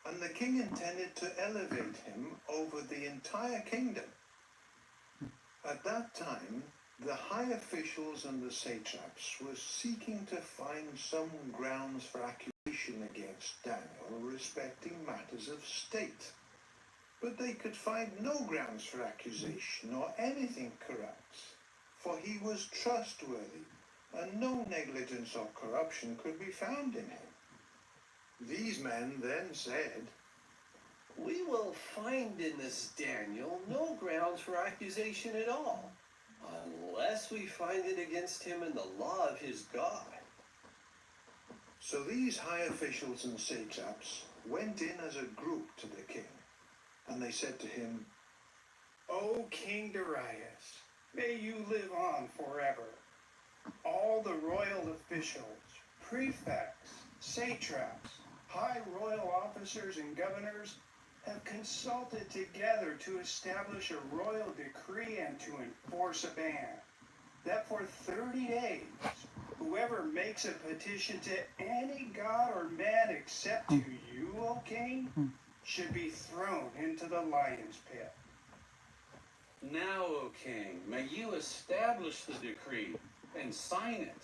and the king intended to elevate him over the entire kingdom. At that time, the high officials and the satraps were seeking to find some grounds for accusation against Daniel respecting matters of state. But they could find no grounds for accusation or anything corrupt, for he was trustworthy, and no negligence or corruption could be found in him. These men then said,
"We will find in this Daniel no grounds for accusation at all, unless we find it against him in the law of his God."
So these high officials and satraps went in as a group to the king, and they said to him,
O King Darius, may you live on forever. All the royal officials, prefects, satraps, high royal officers and governors have consulted together to establish a royal decree and to enforce a ban, that for 30 days, whoever makes a petition to any god or man except to you, O king, should be thrown into the lion's pit.
Now, O king, may you establish the decree and sign it,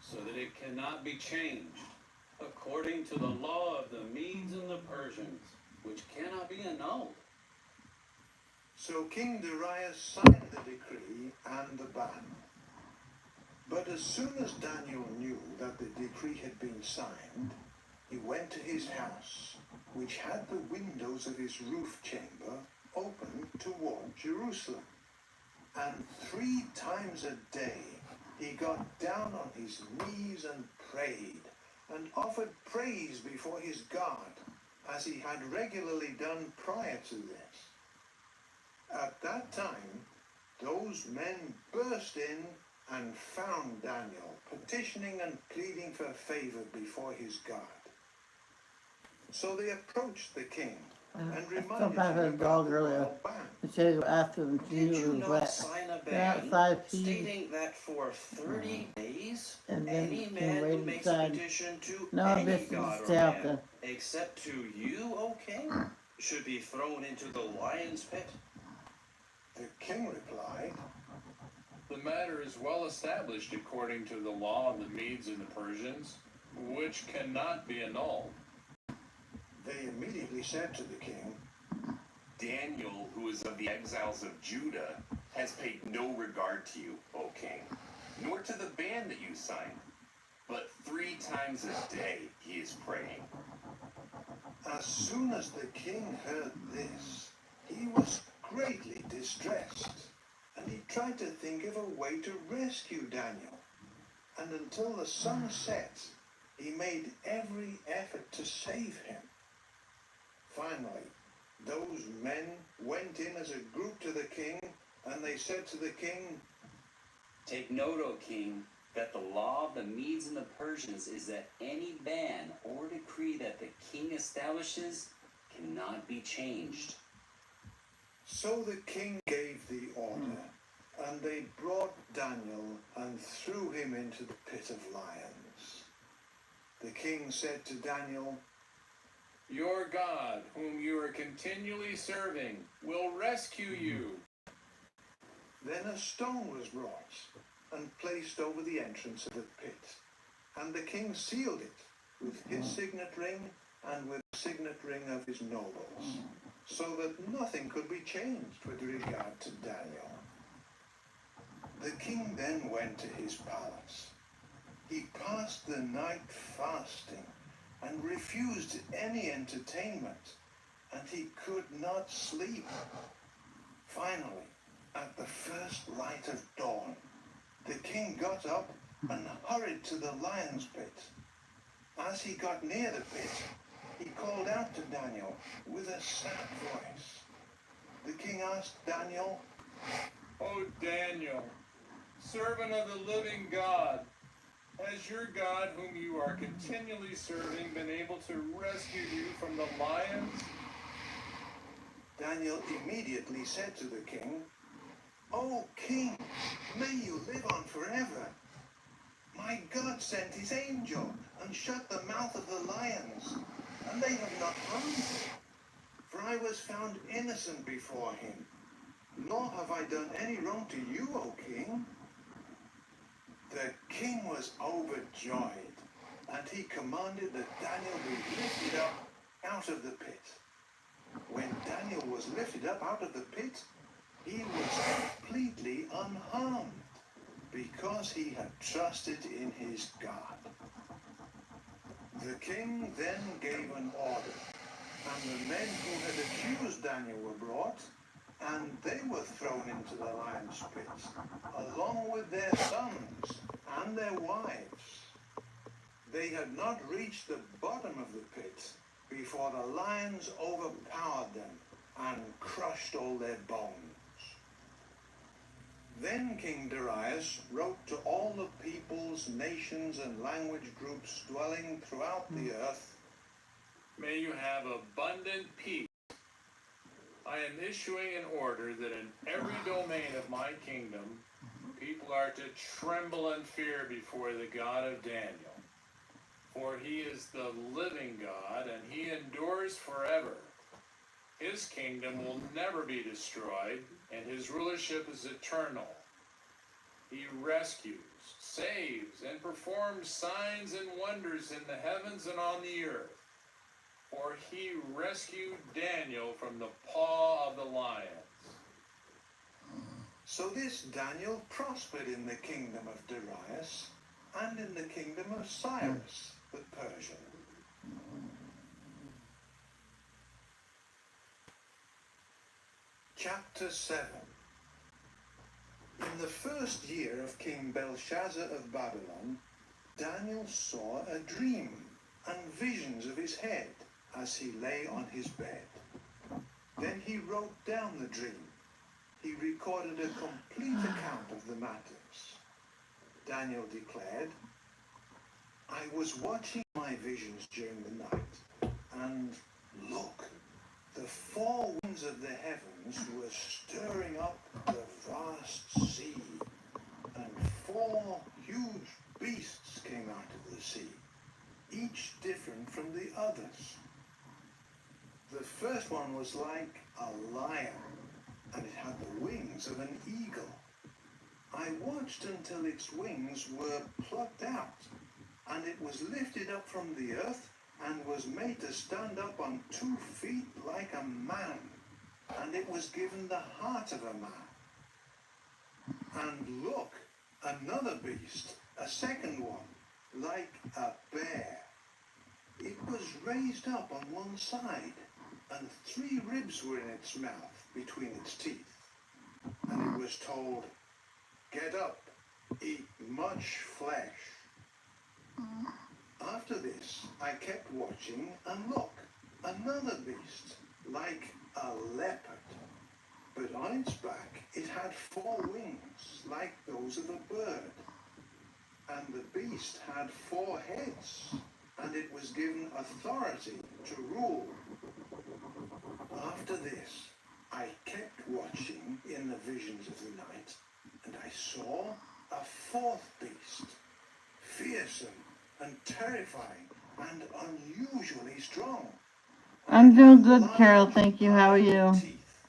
so that it cannot be changed, according to the law of the Medes and the Persians, which cannot be annulled.
So King Darius signed the decree and the ban. But as soon as Daniel knew that the decree had been signed, he went to his house, which had the windows of his roof chamber open toward Jerusalem. And 3 times a day he got down on his knees and prayed, and offered praise before his God, as he had regularly done prior to this. At that time, those men burst in and found Daniel petitioning and pleading for favor before his God. So they approached the king and reminded him about the royal ban.
It says after the
Did you
was
not
wet.
sign a
They're
ban
outside feed,
stating that for 30 days,
and then
any
you can
man who
wait
makes a
inside.
petition to
No,
any
this
god
is
or
stay out
man,
there.
except to you, O king, should be thrown into the lion's pit?
The king replied,
The matter is well established according to the law of the Medes and the Persians, which cannot be annulled.
They immediately said to the king,
Daniel, who is of the exiles of Judah, has paid no regard to you, O king, nor to the ban that you signed. But 3 times a day he is praying.
As soon as the king heard this, he was greatly distressed, and he tried to think of a way to rescue Daniel. And until the sun set, he made every effort to save him. Finally, those men went in as a group to the king, and they said to the king,
Take note, O king,
that the law of the Medes and the Persians is that any ban or decree that the king establishes cannot be changed.
So the king gave the order, and they brought Daniel and threw him into the pit of lions. The king said to Daniel,
Your God, whom you are continually serving, will rescue you.
Then a stone was brought and placed over the entrance of the pit, and the king sealed it with his signet ring and with the signet ring of his nobles, so that nothing could be changed with regard to Daniel. The king then went to his palace. He passed the night fasting and refused any entertainment, and he could not sleep. Finally, at the first light of dawn, the king got up and hurried to the lion's pit. As he got near the pit, he called out to Daniel with a sad voice. The king asked Daniel,
O Daniel, servant of the living God, has your God, whom you are continually serving, been able to rescue you from the lions?
Daniel immediately said to the king, O king, may you live on forever. My God sent his angel and shut the mouth of the lions, and they have not harmed me. For I was found innocent before him, nor have I done any wrong to you, O king. The king was overjoyed, and he commanded that Daniel be lifted up out of the pit. When Daniel was lifted up out of the pit, he was completely unharmed, because he had trusted in his God. The king then gave an order, and the men who had accused Daniel were brought, and they were thrown into the lion's pit, along with their sons and their wives. They had not reached the bottom of the pit before the lions overpowered them and crushed all their bones. Then King Darius wrote to all the peoples, nations, and language groups dwelling throughout the earth,
May you have abundant peace. I am issuing an order that in every domain of my kingdom, people are to tremble and fear before the God of Daniel. For he is the living God, and he endures forever. His kingdom will never be destroyed, and his rulership is eternal. He rescues, saves, and performs signs and wonders in the heavens and on the earth. For he rescued Daniel from the paw of the lions.
So this Daniel prospered in the kingdom of Darius and in the kingdom of Cyrus the Persian. Chapter 7. In the first year of King Belshazzar of Babylon, Daniel saw a dream and visions of his head as he lay on his bed. Then he wrote down the dream. He recorded a complete account of the matters. Daniel declared, I was watching my visions during the night, and look, the four winds of the heavens were stirring up the vast sea, and four huge beasts came out of the sea, each different from the others. The first one was like a lion, and it had the wings of an eagle. I watched until its wings were plucked out, and it was lifted up from the earth and was made to stand up on 2 feet like a man, and it was given the heart of a man. And look, another beast, a second one, like a bear. It was raised up on one side, and 3 ribs were in its mouth between its teeth. And it was told, get up, eat much flesh. After this, I kept watching, and look, another beast, like a leopard. But on its back it had 4 wings, like those of a bird. And the beast had 4 heads, and it was given authority to rule. After this, I kept watching in the visions of the night, and I saw a 4th beast, fearsome and terrifying and unusually strong.
I'm doing good, Carol. Thank you. How are you?
Teeth.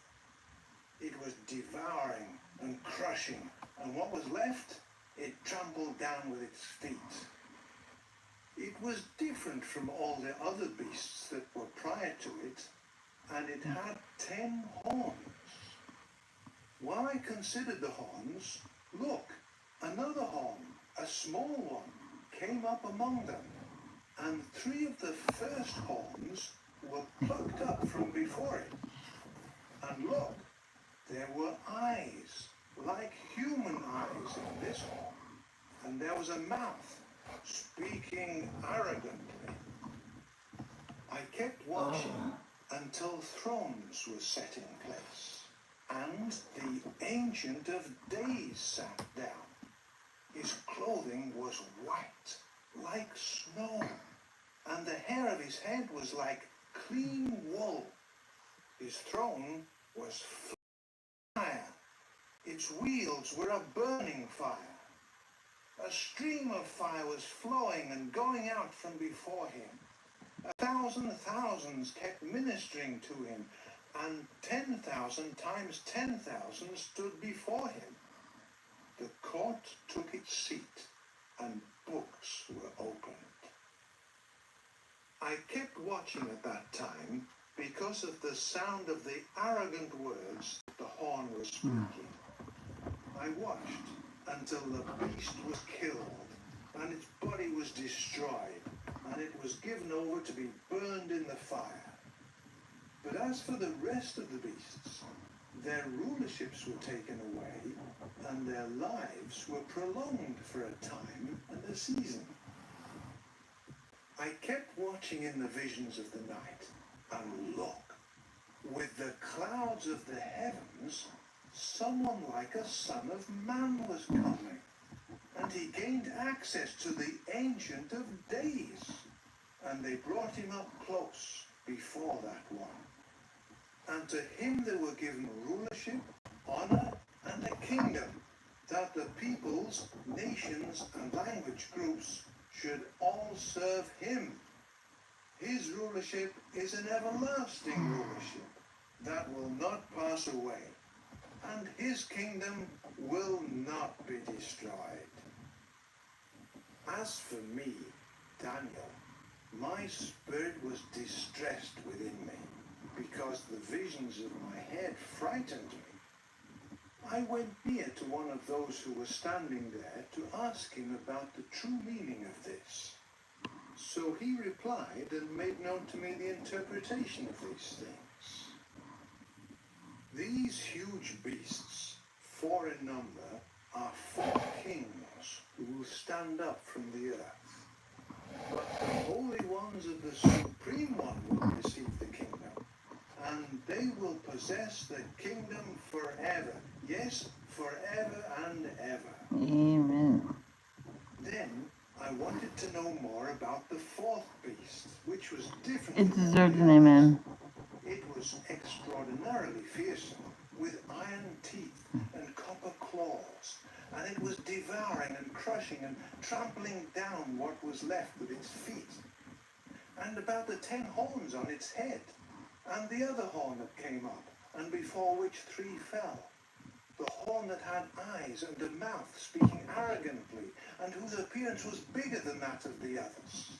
It was devouring and crushing, and what was left, it trampled down with its feet. It was different from all the other beasts that were prior to it, and it had 10 horns. While I considered the horns, look, another horn, a small one, came up among them, and 3 of the first horns were plucked up from before it. And look, there were eyes, like human eyes in this horn, and there was a mouth, speaking arrogantly. I kept watching until thrones were set in place, and the Ancient of Days sat down. His clothing was white, like snow, and the hair of his head was like clean wool. His throne was fire. Its wheels were a burning fire. A stream of fire was flowing and going out from before him. 1,000 thousands kept ministering to him, and 10,000 times 10,000 stood before him. The court took its seat, and books were opened. I kept watching at that time because of the sound of the arrogant words the horn was speaking. I watched until the beast was killed, and its body was destroyed, and it was given over to be burned in the fire. But as for the rest of the beasts, their rulerships were taken away, and their lives were prolonged for a time and a season. I kept watching in the visions of the night, and look, with the clouds of the heavens, someone like a son of man was coming, and he gained access to the Ancient of Days, and they brought him up close before that one. And to him they were given rulership, honor, and a kingdom, that the peoples, nations, and language groups should all serve him. His rulership is an everlasting rulership that will not pass away, and his kingdom will not be destroyed. As for me, Daniel, my spirit was distressed within me, because the visions of my head frightened me. I went near to one of those who were standing there to ask him about the true meaning of this. So he replied and made known to me the interpretation of these things. These huge beasts, 4 in number, are 4 kings who will stand up from the earth. But the holy ones of the Supreme One will receive the kingdom, and they will possess the kingdom forever. Yes, forever and ever.
Amen.
Then I wanted to know more about the 4th beast, which was different.
It
from all
deserves
the
an
others.
amen.
It was extraordinarily fearsome, with iron teeth and copper claws, and it was devouring and crushing and trampling down what was left with its feet. And about the 10 horns on its head, and the other horn that came up, and before which 3 fell. The horn that had eyes and a mouth, speaking arrogantly, and whose appearance was bigger than that of the others.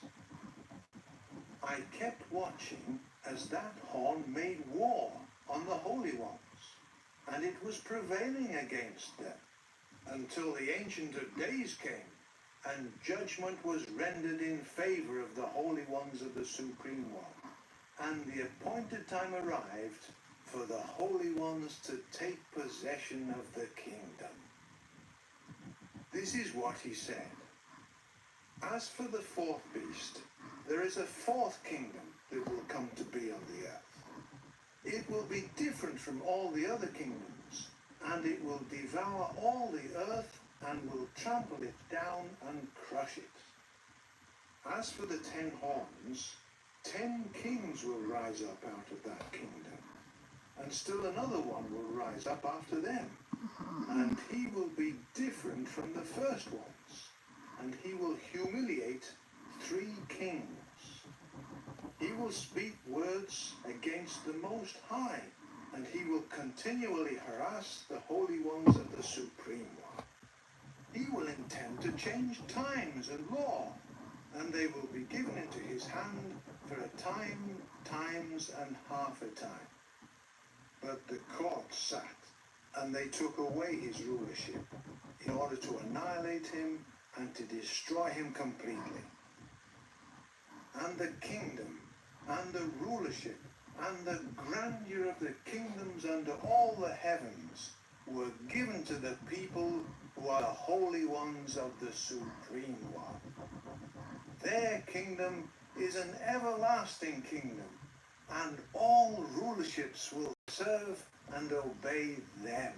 I kept watching as that horn made war on the holy ones, and it was prevailing against them, until the Ancient of Days came, and judgment was rendered in favor of the holy ones of the Supreme One, and the appointed time arrived for the holy ones to take possession of the kingdom. This is what he said. As for the 4th beast, there is a 4th kingdom that will come to be on the earth. It will be different from all the other kingdoms, and it will devour all the earth and will trample it down and crush it. As for the 10 horns, 10 kings will rise up out of that kingdom, and still another one will rise up after them, and he will be different from the first ones, and he will humiliate 3 kings. He will speak words against the Most High, and he will continually harass the holy ones of the Supreme One. He will intend to change times and law, and they will be given into his hand for a time, times, and half a time. But the court sat, and they took away his rulership in order to annihilate him and to destroy him completely. And the kingdom, and the rulership, and the grandeur of the kingdoms under all the heavens were given to the people who are the holy ones of the Supreme One. Their kingdom is an everlasting kingdom, and all rulerships will serve and obey them.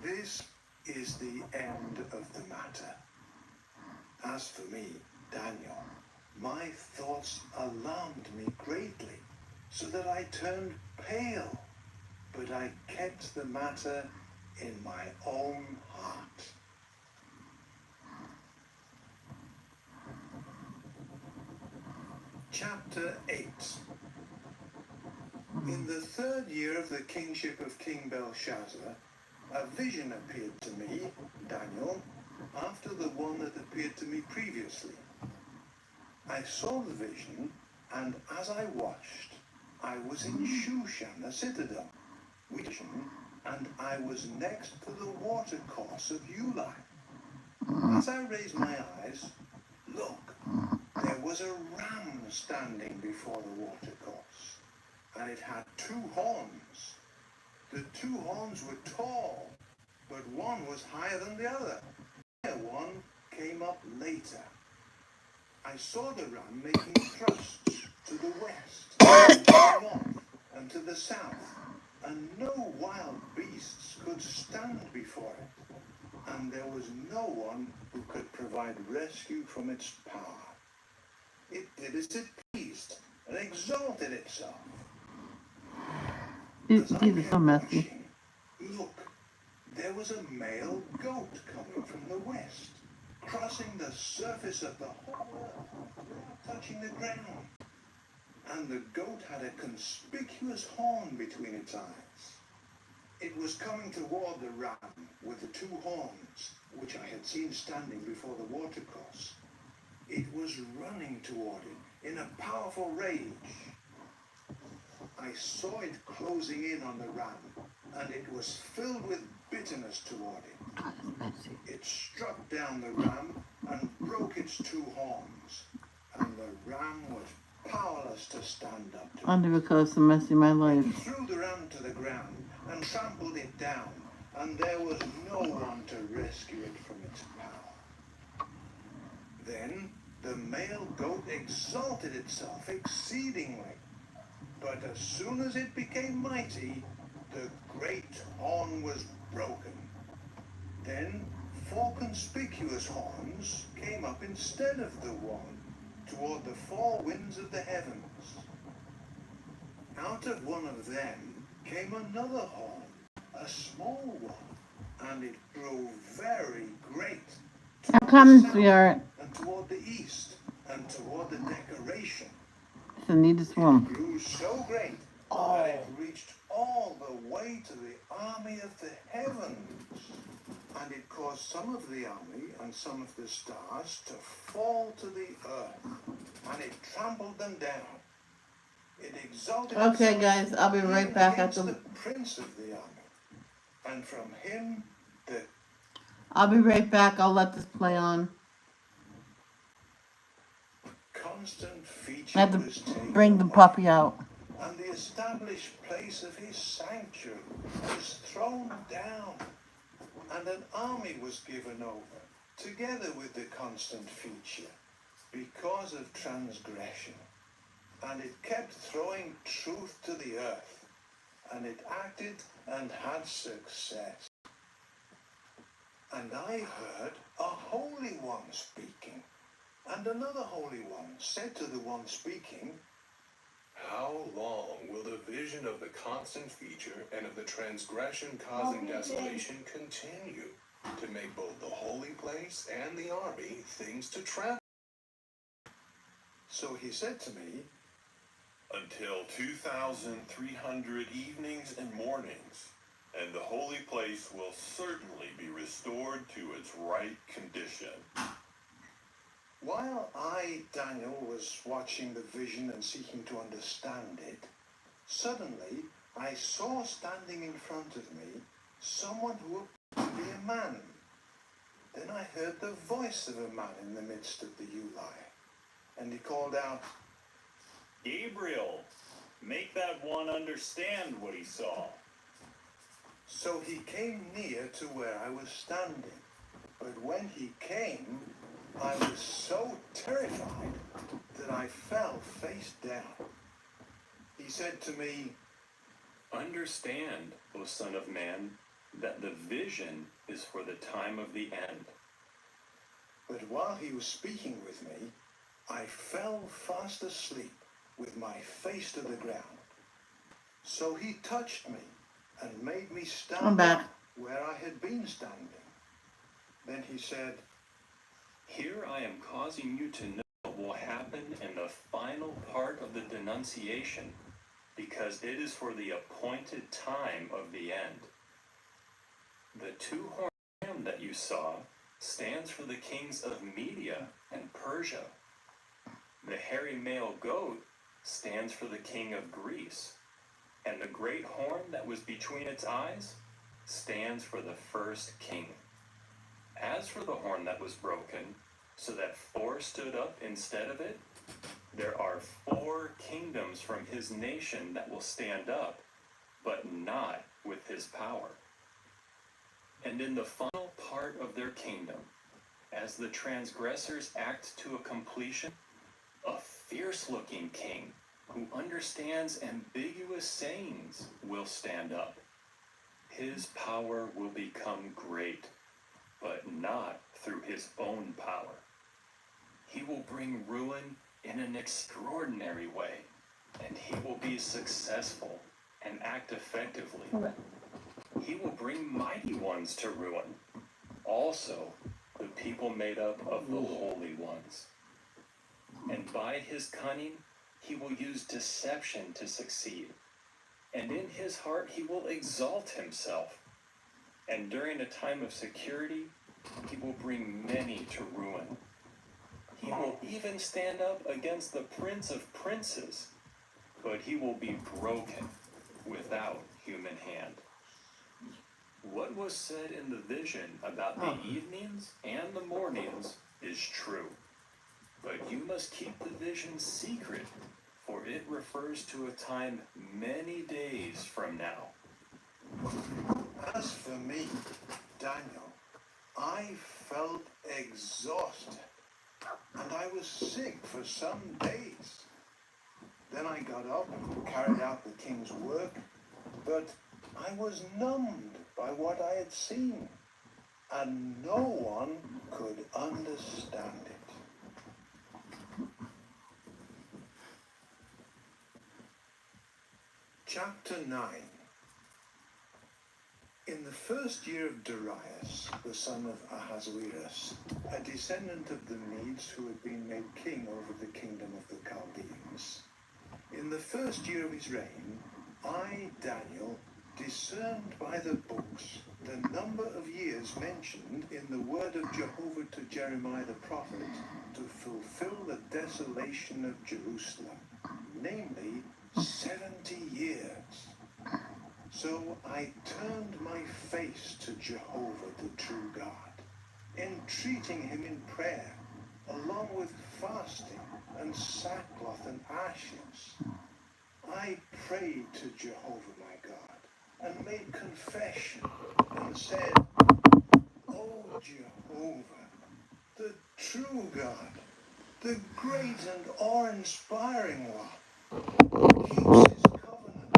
This is the end of the matter. As for me, Daniel, my thoughts alarmed me greatly, so that I turned pale, but I kept the matter in my own heart. Chapter 8. In the 3rd year of the kingship of King Belshazzar, a vision appeared to me, Daniel, after the one that appeared to me previously. I saw the vision, and as I watched, I was in Shushan, the citadel, and I was next to the watercourse of Ulai. As I raised my eyes, look, there was a ram standing before the watercourse, and it had 2 horns. The 2 horns were tall, but one was higher than the other. The one came up later. I saw the ram making thrusts to the west, and to the north, and to the south, and no wild beasts could stand before it, and there was no one who could provide rescue from its power. It did as it pleased, and exalted itself. As I kept watching, look, there was a male goat coming from the west, crossing the surface of the whole earth without touching the ground. And the goat had a conspicuous horn between its eyes. It was coming toward the ram with the 2 horns, which I had seen standing before the watercourse. It was running toward it in a powerful rage. I saw it closing in on the ram, and it was filled with bitterness toward it. It struck down the ram and broke its 2 horns, and the ram was powerless to stand up to it.
Under because of messing my life.
It threw the ram to the ground and trampled it down, and there was no one to rescue it from its power. Then the male goat exalted itself exceedingly, but as soon as it became mighty, the great horn was broken. Then 4 conspicuous horns came up instead of the one toward the 4 winds of the heavens. Out of one of them came another horn, a small one, and it grew very great.
I'm coming, sweetheart.
And toward the east, and toward the decoration.
It's the neatest one.
It grew so great that it reached all the way to the army of the heavens. And it caused some of the army and some of the stars to fall to the earth, and it trampled them down. It exalted
Okay,
itself
guys, I'll be right back at
against
the...
the prince of the army, and from him the...
I'll be right back. I'll let this play on.
constant feature
I have
was
to
taken
bring the
away,
puppy out.
and the established place of his sanctuary was thrown down, and an army was given over, together with the constant feature, because of transgression. And it kept throwing truth to the earth, and it acted and had success. And I heard a holy one speaking. And another holy one said to the one speaking,
How long will the vision of the constant feature and of the transgression causing desolation continue to make both the holy place and the army things to trample?
So he said to me,
Until 2,300 evenings and mornings, and the holy place will certainly be restored to its right condition.
While I, Daniel, was watching the vision and seeking to understand it, suddenly I saw standing in front of me someone who appeared to be a man. Then I heard the voice of a man in the midst of the Uli, and he called out,
Gabriel, make that one understand what he saw.
So he came near to where I was standing, but when he came, I was so terrified that I fell face down. He said to me,
Understand, O Son of Man, that the vision is for the time of the end.
But while he was speaking with me, I fell fast asleep with my face to the ground. So he touched me and made me stand up where I had been standing. Then he said,
Here I am causing you to know what will happen in the final part of the denunciation, because it is for the appointed time of the end. The two-horned ram that you saw stands for the kings of Media and Persia. The hairy male goat stands for the king of Greece, and the great horn that was between its eyes stands for the first king. As for the horn that was broken, so that 4 stood up instead of it, there are 4 kingdoms from his nation that will stand up, but not with his power. And in the final part of their kingdom, as the transgressors act to a completion, a fierce-looking king who understands ambiguous sayings will stand up. His power will become great, but not through his own power. He will bring ruin in an extraordinary way, and he will be successful and act effectively. He will bring mighty ones to ruin, also the people made up of the holy ones. And by his cunning, he will use deception to succeed. And in his heart, he will exalt himself. And during a time of security, he will bring many to ruin. He will even stand up against the Prince of Princes, but he will be broken without human hand. What was said in the vision about the evenings and the mornings is true. But you must keep the vision secret, for it refers to a time many days from now.
As for me, Daniel, I felt exhausted, and I was sick for some days. Then I got up and carried out the king's work, but I was numbed by what I had seen, and no one could understand it. Chapter 9. In the first year of Darius, the son of Ahasuerus, a descendant of the Medes who had been made king over the kingdom of the Chaldeans, in the first year of his reign, I, Daniel, discerned by the books the number of years mentioned in the word of Jehovah to Jeremiah the prophet to fulfill the desolation of Jerusalem, namely 70 years. So I turned my face to Jehovah the true God, entreating him in prayer, along with fasting and sackcloth and ashes. I prayed to Jehovah my God, and made confession, and said, O Jehovah, the true God, the great and awe-inspiring one, keeps his covenant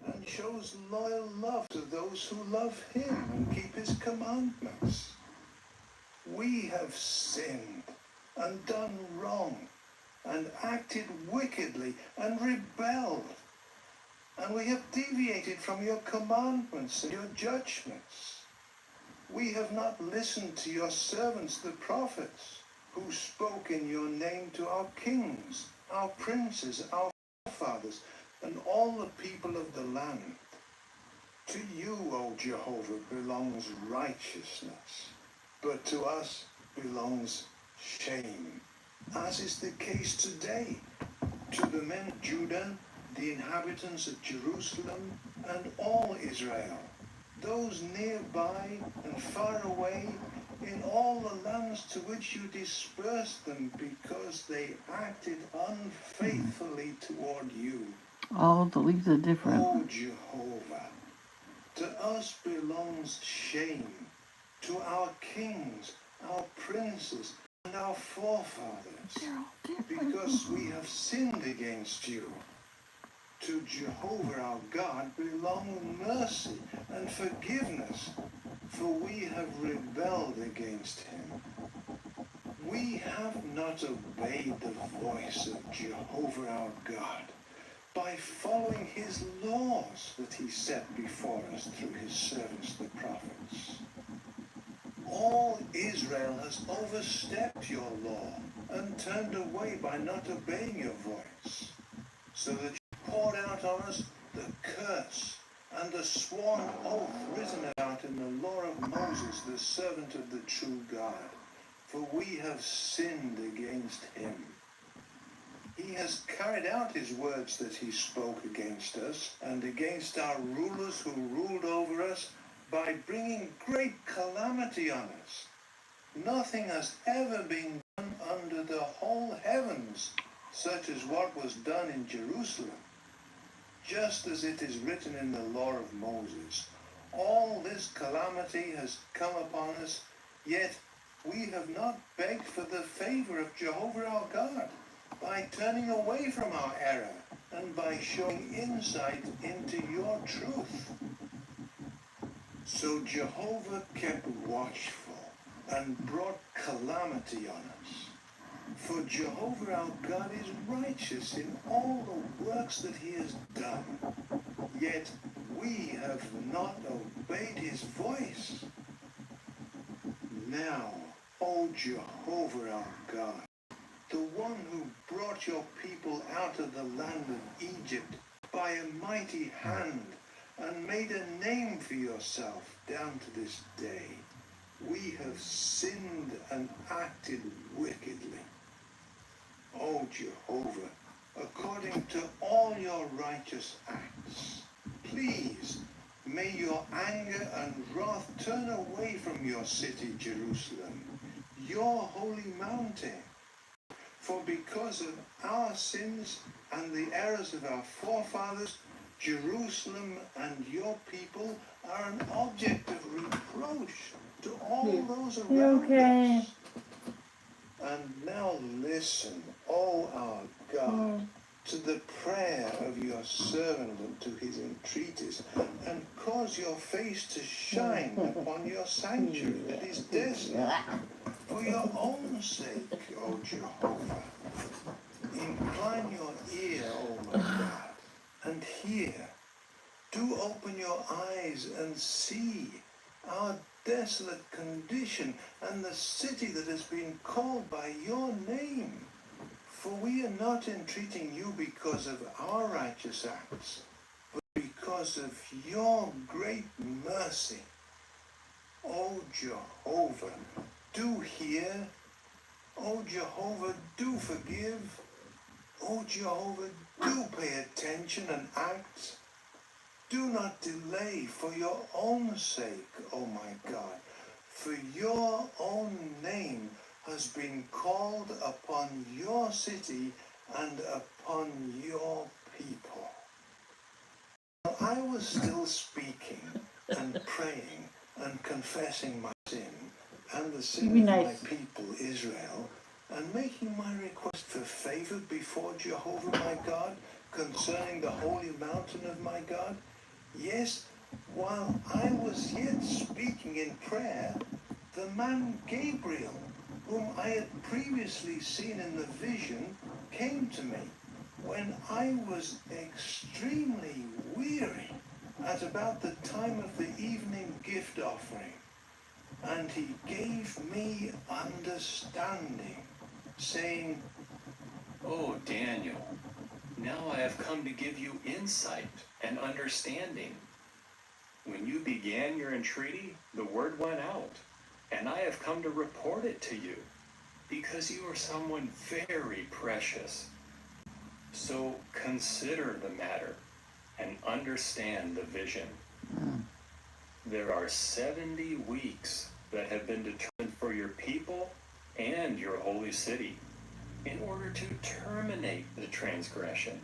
and shows loyal love to those who love him and keep his commandments. We have sinned and done wrong and acted wickedly and rebelled. And we have deviated from your commandments and your judgments. We have not listened to your servants, the prophets, who spoke in your name to our kings, our princes, our forefathers, and all the people of the land. To you, O Jehovah, belongs righteousness, but to us belongs shame, as is the case today. To the men of Judah, the inhabitants of Jerusalem, and all Israel, those nearby and far away, in all the lands to which you dispersed them, because they acted unfaithfully toward you.
All the leaves are different.
O Jehovah, to us belongs shame, to our kings, our princes, and our forefathers, because we have sinned against you. To Jehovah our God belong mercy and forgiveness, for we have rebelled against him. We have not obeyed the voice of Jehovah our God by following his laws that he set before us through his servants the prophets. All Israel has overstepped your law and turned away by not obeying your voice, so that you poured out on us the curse and the sworn oath written out in the law of Moses, the servant of the true God, for we have sinned against him. He has carried out his words that he spoke against us and against our rulers who ruled over us by bringing great calamity on us. Nothing has ever been done under the whole heavens, such as what was done in Jerusalem. Just as it is written in the law of Moses, all this calamity has come upon us, yet we have not begged for the favor of Jehovah our God, by turning away from our error and by showing insight into your truth. So Jehovah kept watchful and brought calamity on us. For Jehovah our God is righteous in all the works that he has done, yet we have not obeyed his voice. Now, O Jehovah our God, the one who brought your people out of the land of Egypt by a mighty hand and made a name for yourself down to this day, we have sinned and acted wickedly. O Jehovah, according to all your righteous acts, please may your anger and wrath turn away from your city, Jerusalem, your holy mountain. For because of our sins and the errors of our forefathers, Jerusalem and your people are an object of reproach to all those around us. And now listen, O our God, to the prayer of your servant and to his entreaties, and cause your face to shine upon your sanctuary that is desolate, for your own sake, O Jehovah. Incline your ear, O my God, and hear. Do open your eyes and see our desolate condition and the city that has been called by your name. For we are not entreating you because of our righteous acts, but because of your great mercy. O Jehovah, do hear. O Jehovah, do forgive. O Jehovah, do pay attention and act. Do not delay for your own sake, O my God, for your own name has been called upon your city and upon your people. Now, I was still speaking and praying and confessing my sin and the sin of my people Israel, and making my request for favor before Jehovah my God concerning the holy mountain of my God. Yes, while I was yet speaking in prayer, the man Gabriel, whom I had previously seen in the vision, came to me when I was extremely weary at about the time of the evening gift offering, and he gave me understanding, saying,
"Oh, Daniel, now I have come to give you insight and understanding. When you began your entreaty, the word went out, and I have come to report it to you, because you are someone very precious. So consider the matter and understand the vision. There are 70 weeks that have been determined for your people and your holy city, in order to terminate the transgression,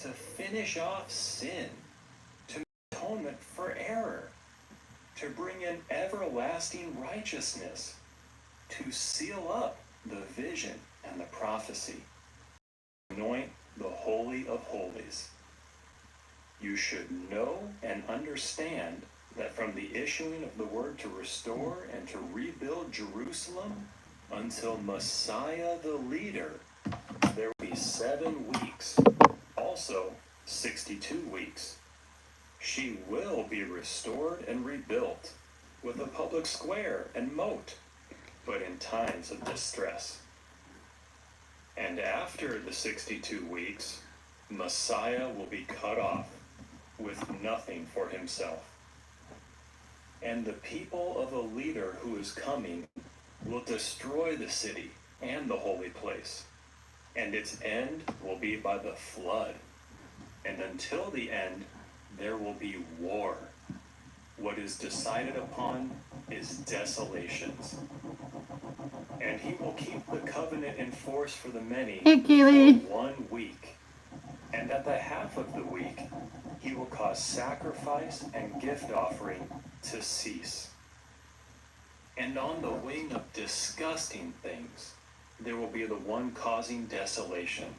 to finish off sin, to make atonement for error, to bring in everlasting righteousness, to seal up the vision and the prophecy, anoint the Holy of Holies. You should know and understand that from the issuing of the word to restore and to rebuild Jerusalem until Messiah the leader, there will be 7 weeks, also 62 weeks. She will be restored and rebuilt with a public square and moat, but in times of distress. And after the 62 weeks, Messiah will be cut off with nothing for himself. And the people of a leader who is coming will destroy the city and the holy place, and its end will be by the flood. And until the end, there will be war. What is decided upon is desolations. And he will keep the covenant in force for the many
Hey, Keely.
for 1 week. And at the half of the week, he will cause sacrifice and gift offering to cease. And on the wing of disgusting things, there will be the one causing desolation.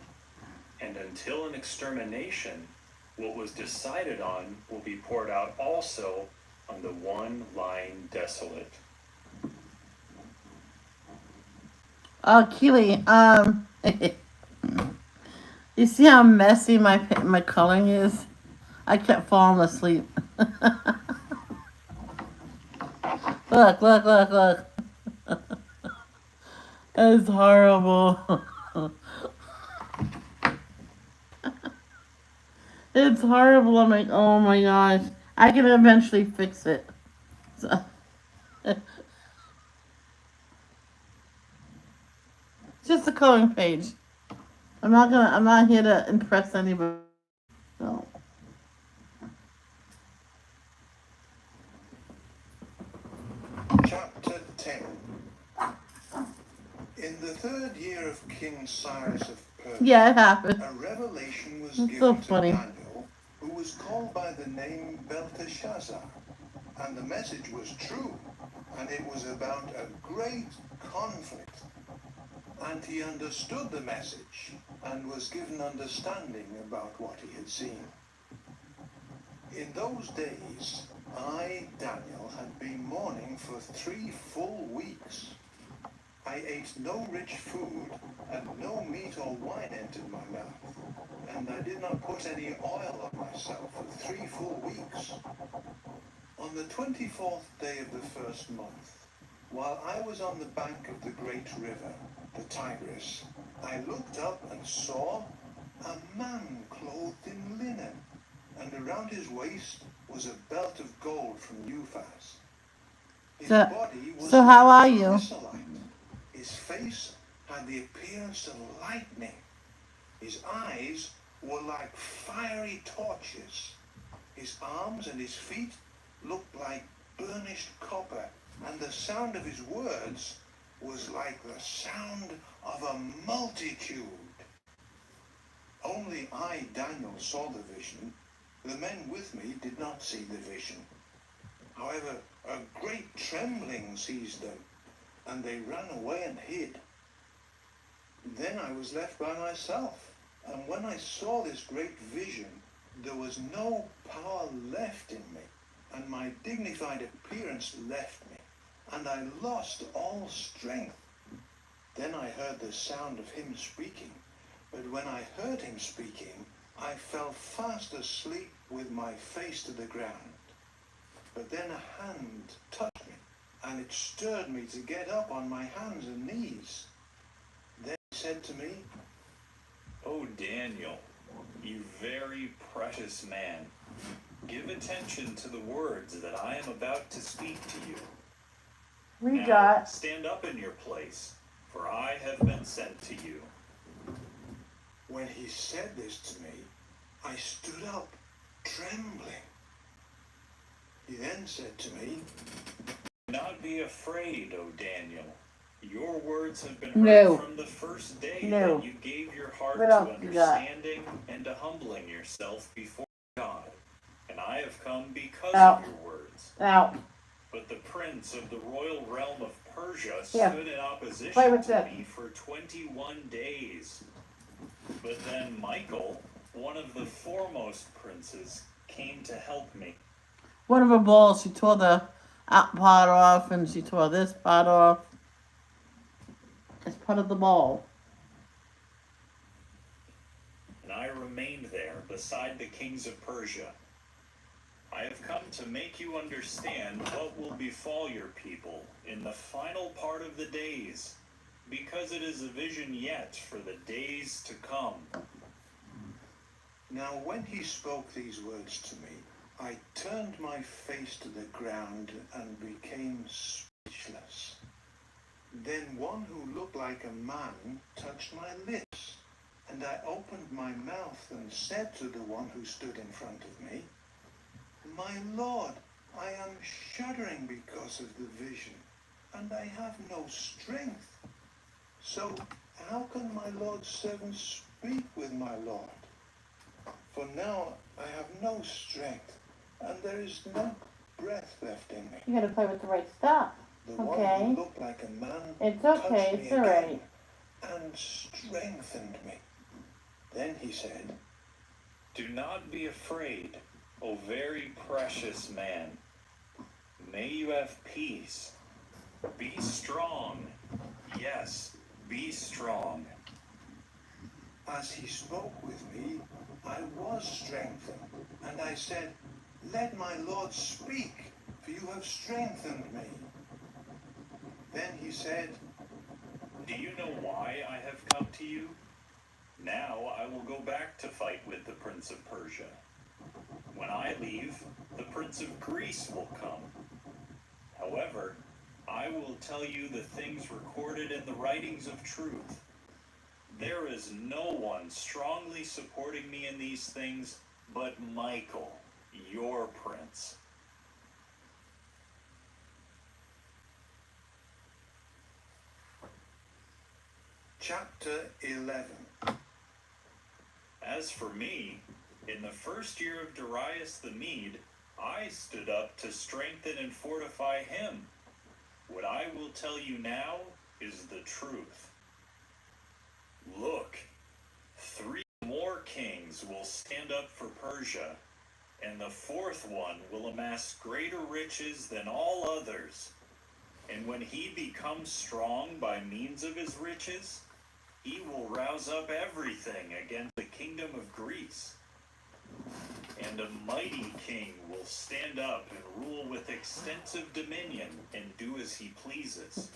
And until an extermination, what was decided on will be poured out also on the one lying desolate.
Oh, Keely, you see how messy my coloring is? I kept falling asleep. Look. It's horrible. It's horrible. I'm like, oh my gosh. I can eventually fix it. So, just a coloring page. I'm not here to impress anybody. So.
Chapter 10. In the 3rd year of King Cyrus of Persia,
Yeah, it happened.
a revelation was
It's
given
so
to
funny.
Daniel, who was called by the name Belteshazzar. And the message was true, and it was about a great conflict. And he understood the message, and was given understanding about what he had seen. In those days, I, Daniel, had been mourning for 3 full weeks. I ate no rich food, and no meat or wine entered my mouth, and I did not put any oil on myself for 3 full weeks. On the 24th day of the 1st month, while I was on the bank of the great river, the Tigris, I looked up and saw a man clothed in linen, and around his waist was a belt of gold from Uphaz. His body was
So how are
like
you?
chrysolite. His face had the appearance of lightning. His eyes were like fiery torches. His arms and his feet looked like burnished copper, and the sound of his words was like the sound of a multitude. Only I, Daniel, saw the vision. The men with me did not see the vision. However, a great trembling seized them, and they ran away and hid. Then I was left by myself, and when I saw this great vision, there was no power left in me, and my dignified appearance left me, and I lost all strength. Then I heard the sound of him speaking, but when I heard him speaking, I fell fast asleep with my face to the ground. But then a hand touched me, and it stirred me to get up on my hands and knees. Then he said to me,
"O Daniel, you very precious man, give attention to the words that I am about to speak to you.
We
Now,
got
stand up in your place, for I have been sent to you."
When he said this to me, I stood up, trembling. He then said to me,
"Do not be afraid, O Daniel. Your words have been
No.
heard from the first day
No.
that you gave your heart
What
to
else you got?
understanding and to humbling yourself before God. And I have come because
Out.
of your words.
out.
But the prince of the royal realm of Persia
Here.
stood in
Play
opposition
with
to
it.
me for 21 days. But then Michael, one of the foremost princes, came to help me.
One of her balls, she tore the out part off, and she tore this part off. It's part of the ball.
And I remained there beside the kings of Persia. I have come to make you understand what will befall your people in the final part of the days, because it is a vision yet for the days to come.
Now when he spoke these words to me, I turned my face to the ground and became speechless. Then one who looked like a man touched my lips, and I opened my mouth and said to the one who stood in front of me, "My Lord, I am shuddering because of the vision, and I have no strength. So how can my Lord's servant speak with my Lord? For now I have no strength, and there is no breath left in me."
You gotta play with the right stuff.
The one
Okay.
who looked like a man
It's
touched
okay,
me
it's alright.
again and strengthened me. Then he said,
Do not be afraid, O very precious man. May you have peace. Be strong. Yes, be strong.
As he spoke with me, I was strengthened, and I said, "Let my Lord speak, for you have strengthened me." Then he said,
Do you know why I have come to you? Now I will go back to fight with the Prince of Persia. When I leave, the Prince of Greece will come. However, I will tell you the things recorded in the writings of truth. There is no one strongly supporting me in these things but Michael, your prince.
Chapter 11.
As for me, in the first year of Darius the Mede, I stood up to strengthen and fortify him. What I will tell you now is the truth. Look, 3 more kings will stand up for Persia, and the 4th one will amass greater riches than all others. And when he becomes strong by means of his riches, he will rouse up everything against the kingdom of Greece. And a mighty king will stand up and rule with extensive dominion and do as he pleases.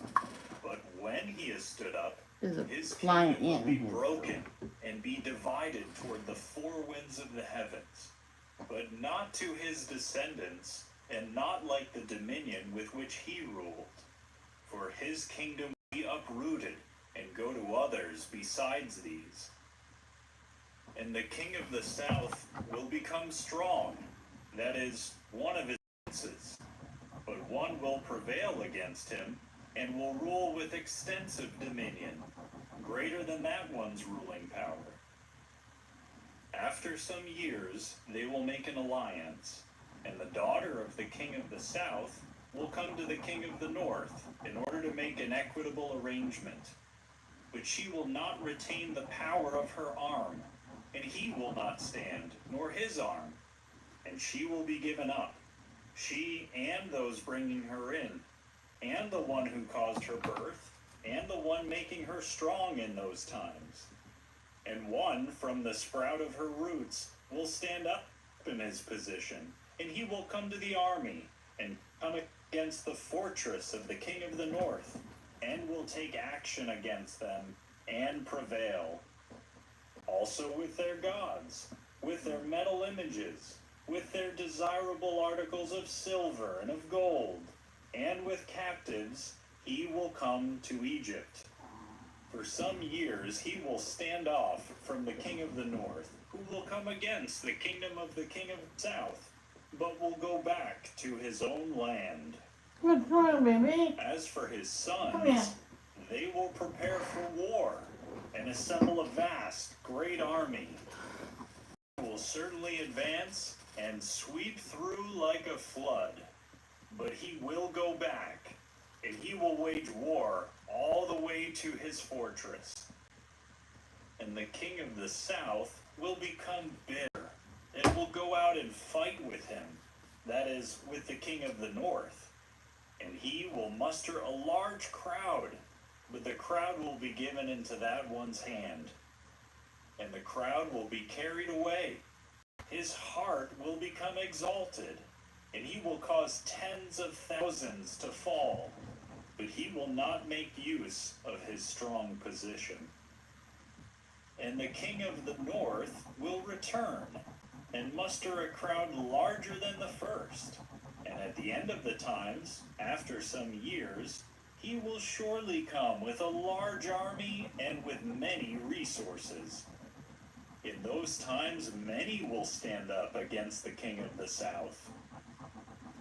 But when he has stood up,
There's a
his
flying
kingdom will
ant
be
in here.
broken and be divided toward the 4 winds of the heavens, but not to his descendants, and not like the dominion with which he ruled. For his kingdom will be uprooted and go to others besides these. And the king of the south will become strong, that is, one of his princes, but one will prevail against him and will rule with extensive dominion, greater than that one's ruling power. After some years, they will make an alliance, and the daughter of the king of the south will come to the king of the north in order to make an equitable arrangement. But she will not retain the power of her arm, and he will not stand, nor his arm, and she will be given up, she and those bringing her in,
and the one who caused her birth, and the one making her strong in those times. And one from the sprout of her roots will stand up in his position, and he will come to the army, and come against the fortress of the king of the north, and will take action against them, and prevail. Also with their gods, with their metal images, with their desirable articles of silver and of gold, and with captives, he will come to Egypt. For some years he will stand off from the king of the north, who will come against the kingdom of the king of the south, but will go back to his own land.
What's wrong, baby?
As for his
Come here.
sons, they will prepare for war and assemble a vast, great army. He will certainly advance and sweep through like a flood, but he will go back, and he will wage war all the way to his fortress. And the king of the south will become bitter, and will go out and fight with him, that is, with the king of the north. And he will muster a large crowd, but the crowd will be given into that one's hand, and the crowd will be carried away. His heart will become exalted, and he will cause tens of thousands to fall, but he will not make use of his strong position. And the king of the north will return, and muster a crowd larger than the first. And at the end of the times, after some years, he will surely come with a large army and with many resources. In those times, many will stand up against the king of the south.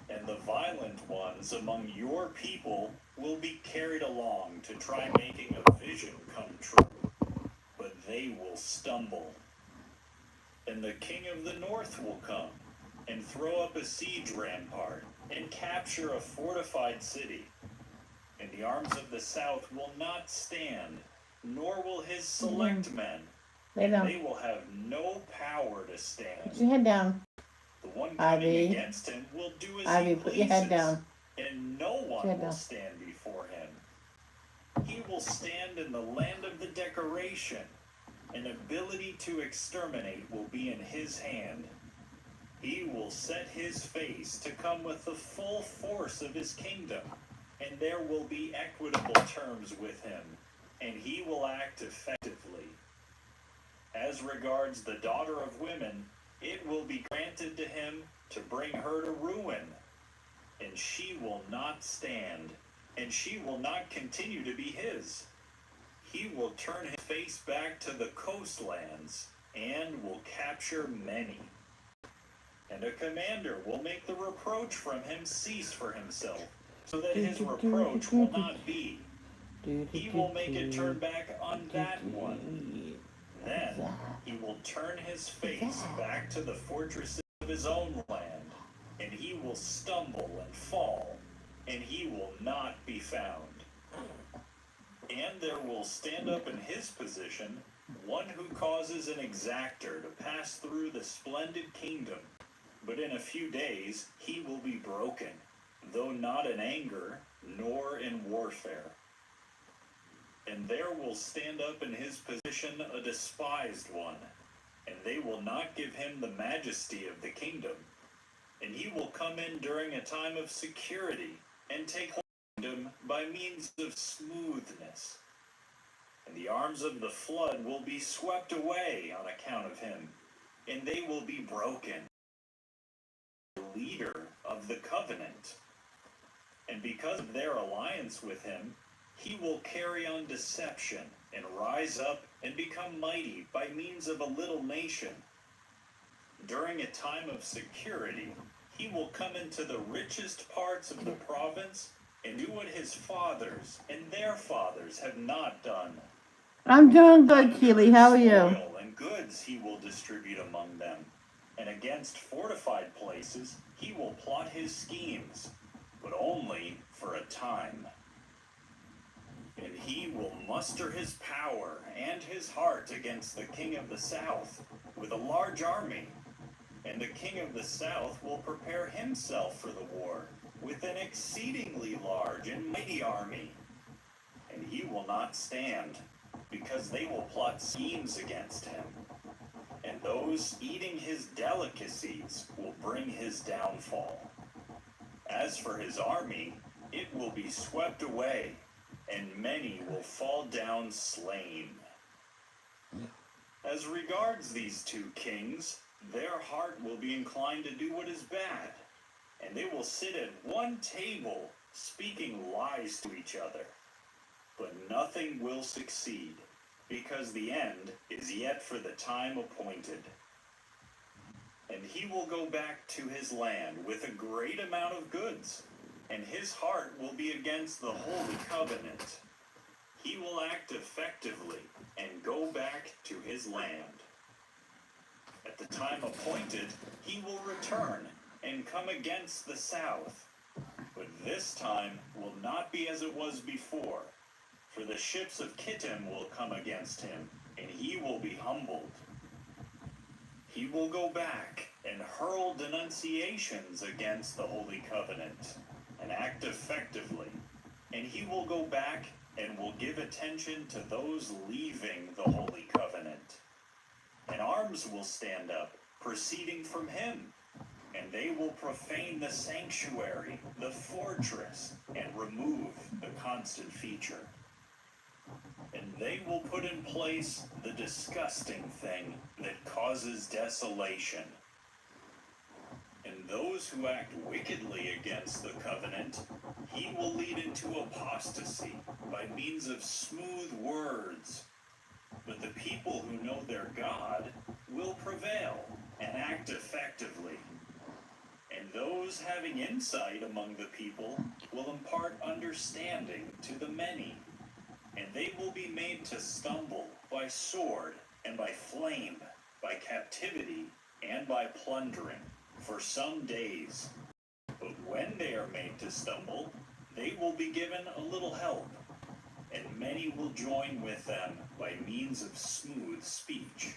And the violent ones among your people will be carried along to try making a vision come true, but they will stumble. And the king of the north will come and throw up a siege rampart and capture a fortified city. And the arms of the south will not stand, nor will his select men.
Lay down.
They will have no power to stand.
Put your head down.
The one coming
Ivy.
against him will do as
Ivy,
he
put your head
pleases,
down.
and no one
Sit
will
down.
stand before him. He will stand in the land of the decoration, and ability to exterminate will be in his hand. He will set his face to come with the full force of his kingdom, and there will be equitable terms with him, and he will act effectively. As regards the daughter of women, it will be granted to him to bring her to ruin, and she will not stand, and she will not continue to be his. He will turn his face back to the coastlands, and will capture many. And a commander will make the reproach from him cease for himself, so that his reproach will not be. He will make it turn back on that one. Then he will turn his face back to the fortresses of his own land, and he will stumble and fall, and he will not be found. And there will stand up in his position one who causes an exactor to pass through the splendid kingdom, but in a few days he will be broken, though not in anger, nor in warfare. And there will stand up in his position a despised one, and they will not give him the majesty of the kingdom. And he will come in during a time of security, and take hold of the kingdom by means of smoothness. And the arms of the flood will be swept away on account of him, and they will be broken. The leader of the covenant. And because of their alliance with him, he will carry on deception and rise up and become mighty by means of a little nation. During a time of security, he will come into the richest parts of the province and do what his fathers and their fathers have not done.
I'm doing good, Keely. How are you?
Oil and goods he will distribute among them, and against fortified places he will plot his schemes, but only for a time. And he will muster his power and his heart against the king of the south with a large army. And the king of the south will prepare himself for the war, with an exceedingly large and mighty army. And he will not stand, because they will plot schemes against him. And those eating his delicacies will bring his downfall. As for his army, it will be swept away, and many will fall down slain. As regards these two kings, their heart will be inclined to do what is bad, and they will sit at one table, speaking lies to each other. But nothing will succeed, because the end is yet for the time appointed. And he will go back to his land with a great amount of goods, and his heart will be against the holy covenant. He will act effectively and go back to his land. At the time appointed, he will return and come against the south. But this time will not be as it was before, for the ships of Kittim will come against him, and he will be humbled. He will go back and hurl denunciations against the holy covenant, and act effectively. And he will go back and will give attention to those leaving the holy covenant. And arms will stand up, proceeding from him, and they will profane the sanctuary, the fortress, and remove the constant feature. And they will put in place the disgusting thing that causes desolation. And those who act wickedly against the covenant, he will lead into apostasy by means of smooth words. But the people who know their God will prevail and act effectively. And those having insight among the people will impart understanding to the many. And they will be made to stumble by sword and by flame, by captivity and by plundering for some days. But when they are made to stumble, they will be given a little help, and many will join with them by means of smooth speech.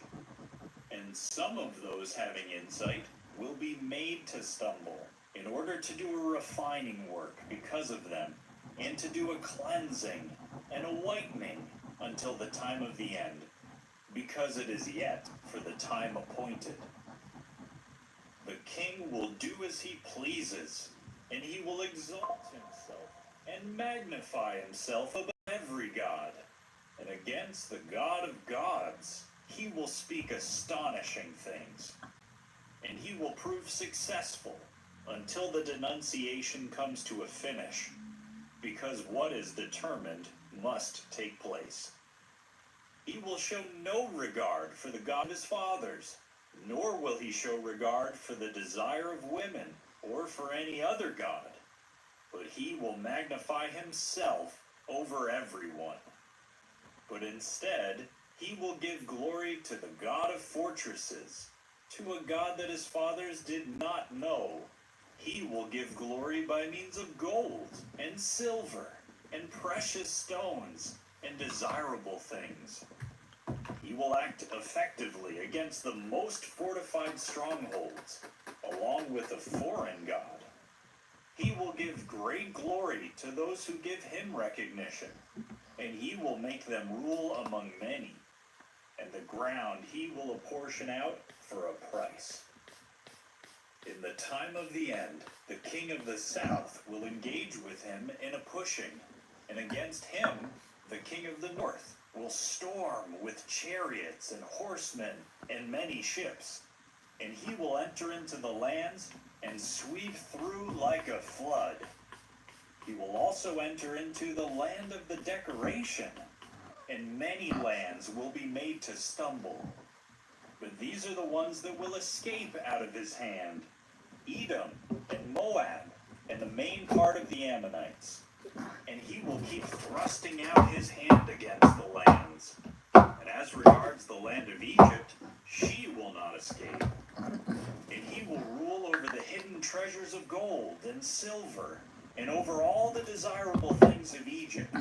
And some of those having insight will be made to stumble, in order to do a refining work because of them, and to do a cleansing and a whitening until the time of the end, because it is yet for the time appointed. The king will do as he pleases, and he will exalt himself and magnify himself above every god. And against the God of gods, he will speak astonishing things. And he will prove successful until the denunciation comes to a finish, because what is determined must take place. He will show no regard for the God of his fathers, nor will he show regard for the desire of women or for any other god, but he will magnify himself over everyone. But instead, he will give glory to the God of fortresses, to a God that his fathers did not know. He will give glory by means of gold and silver and precious stones and desirable things. He will act effectively against the most fortified strongholds, along with a foreign god. He will give great glory to those who give him recognition, and he will make them rule among many, and the ground he will apportion out for a price. In the time of the end, the king of the south will engage with him in a pushing, and against him, the king of the north will storm with chariots and horsemen and many ships, and he will enter into the lands and sweep through like a flood. He will also enter into the land of the decoration, and many lands will be made to stumble. But these are the ones that will escape out of his hand: Edom and Moab and the main part of the Ammonites. And he will keep thrusting out his hand against the lands. And as regards the land of Egypt, she will not escape. And he will rule over the hidden treasures of gold and silver, and over all the desirable things of Egypt.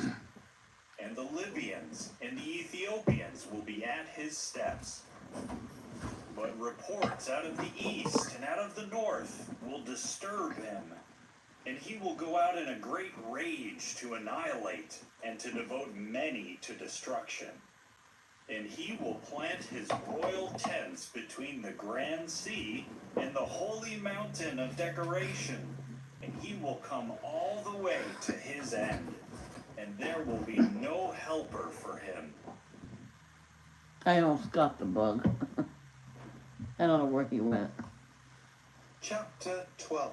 And the Libyans and the Ethiopians will be at his steps. But reports out of the east and out of the north will disturb him, And he will go out in a great rage to annihilate and to devote many to destruction. And he will plant his royal tents between the grand sea and the holy mountain of decoration. And he will come all the way to his end, and there will be no helper for him.
I almost got the bug. I don't know where he went.
Chapter 12.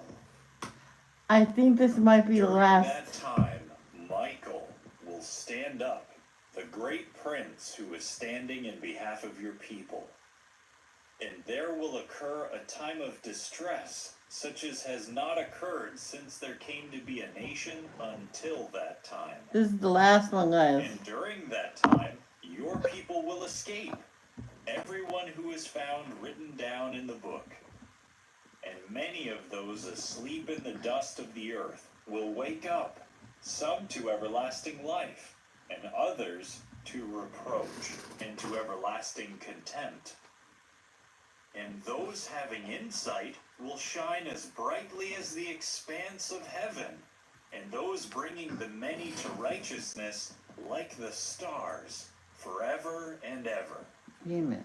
I think this might be the
During
last.
that time, Michael will stand up, the great prince who is standing in behalf of your people. And there will occur a time of distress, such as has not occurred since there came to be a nation until that time.
This is the last one, guys.
And during that time, your people will escape, everyone who is found written down in the book. And many of those asleep in the dust of the earth will wake up, some to everlasting life, and others to reproach and to everlasting contempt. And those having insight will shine as brightly as the expanse of heaven, and those bringing the many to righteousness like the stars, forever and ever.
Amen.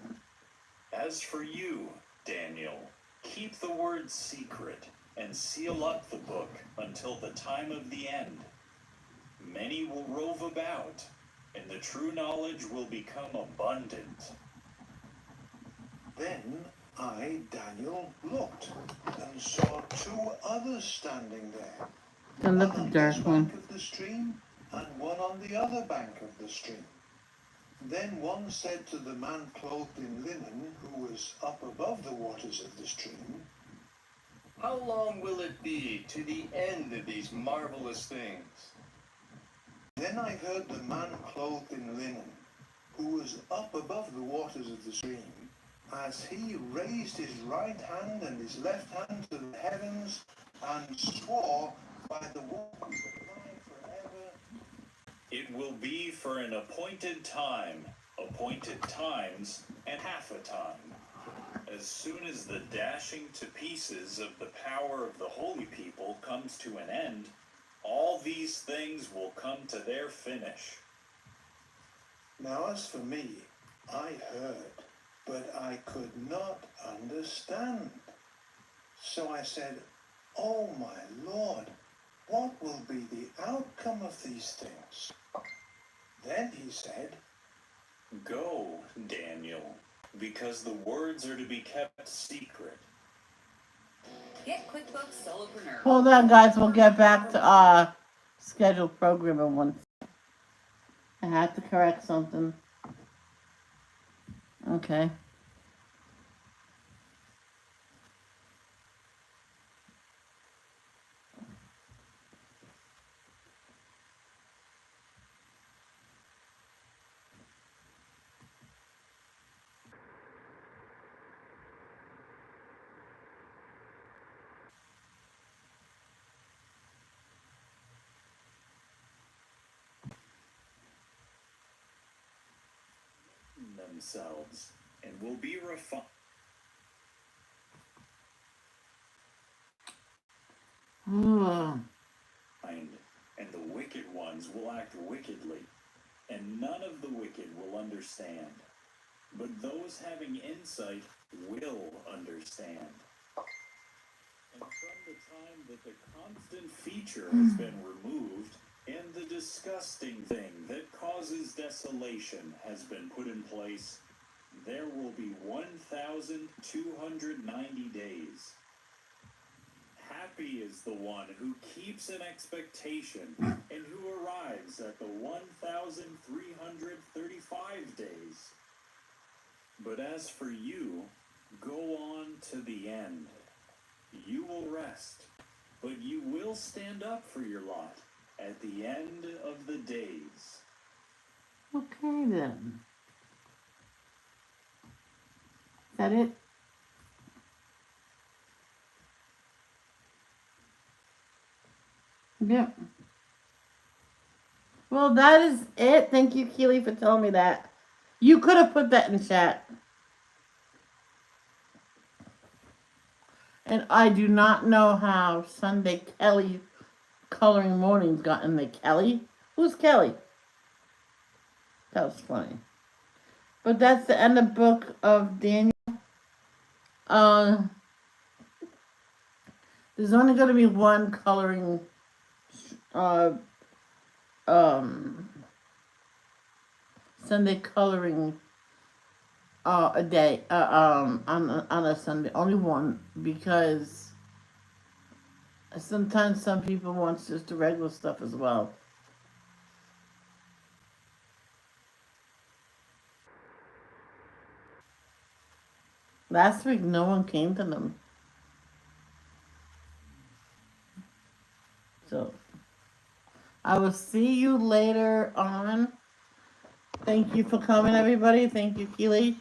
As for you, Daniel, keep the word secret and seal up the book until the time of the end. Many will rove about, and the true knowledge will become abundant.
Then I, Daniel, looked and saw two others standing there.
And look
One
the
on
dark
this
one.
bank of the stream, and one on the other bank of the stream. Then one said to the man clothed in linen, who was up above the waters of the stream,
How long will it be to the end of these marvelous things?
Then I heard the man clothed in linen, who was up above the waters of the stream, as he raised his right hand and his left hand to the heavens, and swore by the one who alive forever.
It will be for an appointed time, appointed times, and half a time. As soon as the dashing to pieces of the power of the holy people comes to an end, all these things will come to their finish.
Now as for me, I heard, but I could not understand. So I said, Oh my Lord, what will be the outcome of these things? Then he said,
Go, Daniel, because the words are to be kept secret.
Get QuickBooks Solopreneur.
Hold on, guys. We'll get back to our scheduled program in one second. I have to correct something. Okay.
Themselves and will be refined, and the wicked ones will act wickedly, and none of the wicked will understand. But those having insight will understand. And from the time that the constant feature has been removed, and the disgusting thing that causes desolation has been put in place, there will be 1,290 days. Happy is the one who keeps an expectation and who arrives at the 1,335 days. But as for you, go on to the end. You will rest, but you will stand up for your lot at the end of the days.
Okay, then. Is that it? Yep. Well, that is it. Thank you, Keely, for telling me that. You could have put that in chat. And I do not know how Sunday Kelly coloring mornings got in there. Kelly? Who's Kelly? That was funny. But that's the end of book of Daniel. There's only going to be one coloring Sunday coloring a day on a Sunday, only one, because sometimes some people want just the regular stuff as well. Last week no one came to them, so I will see you later on. Thank you for coming, everybody. Thank you, Keely.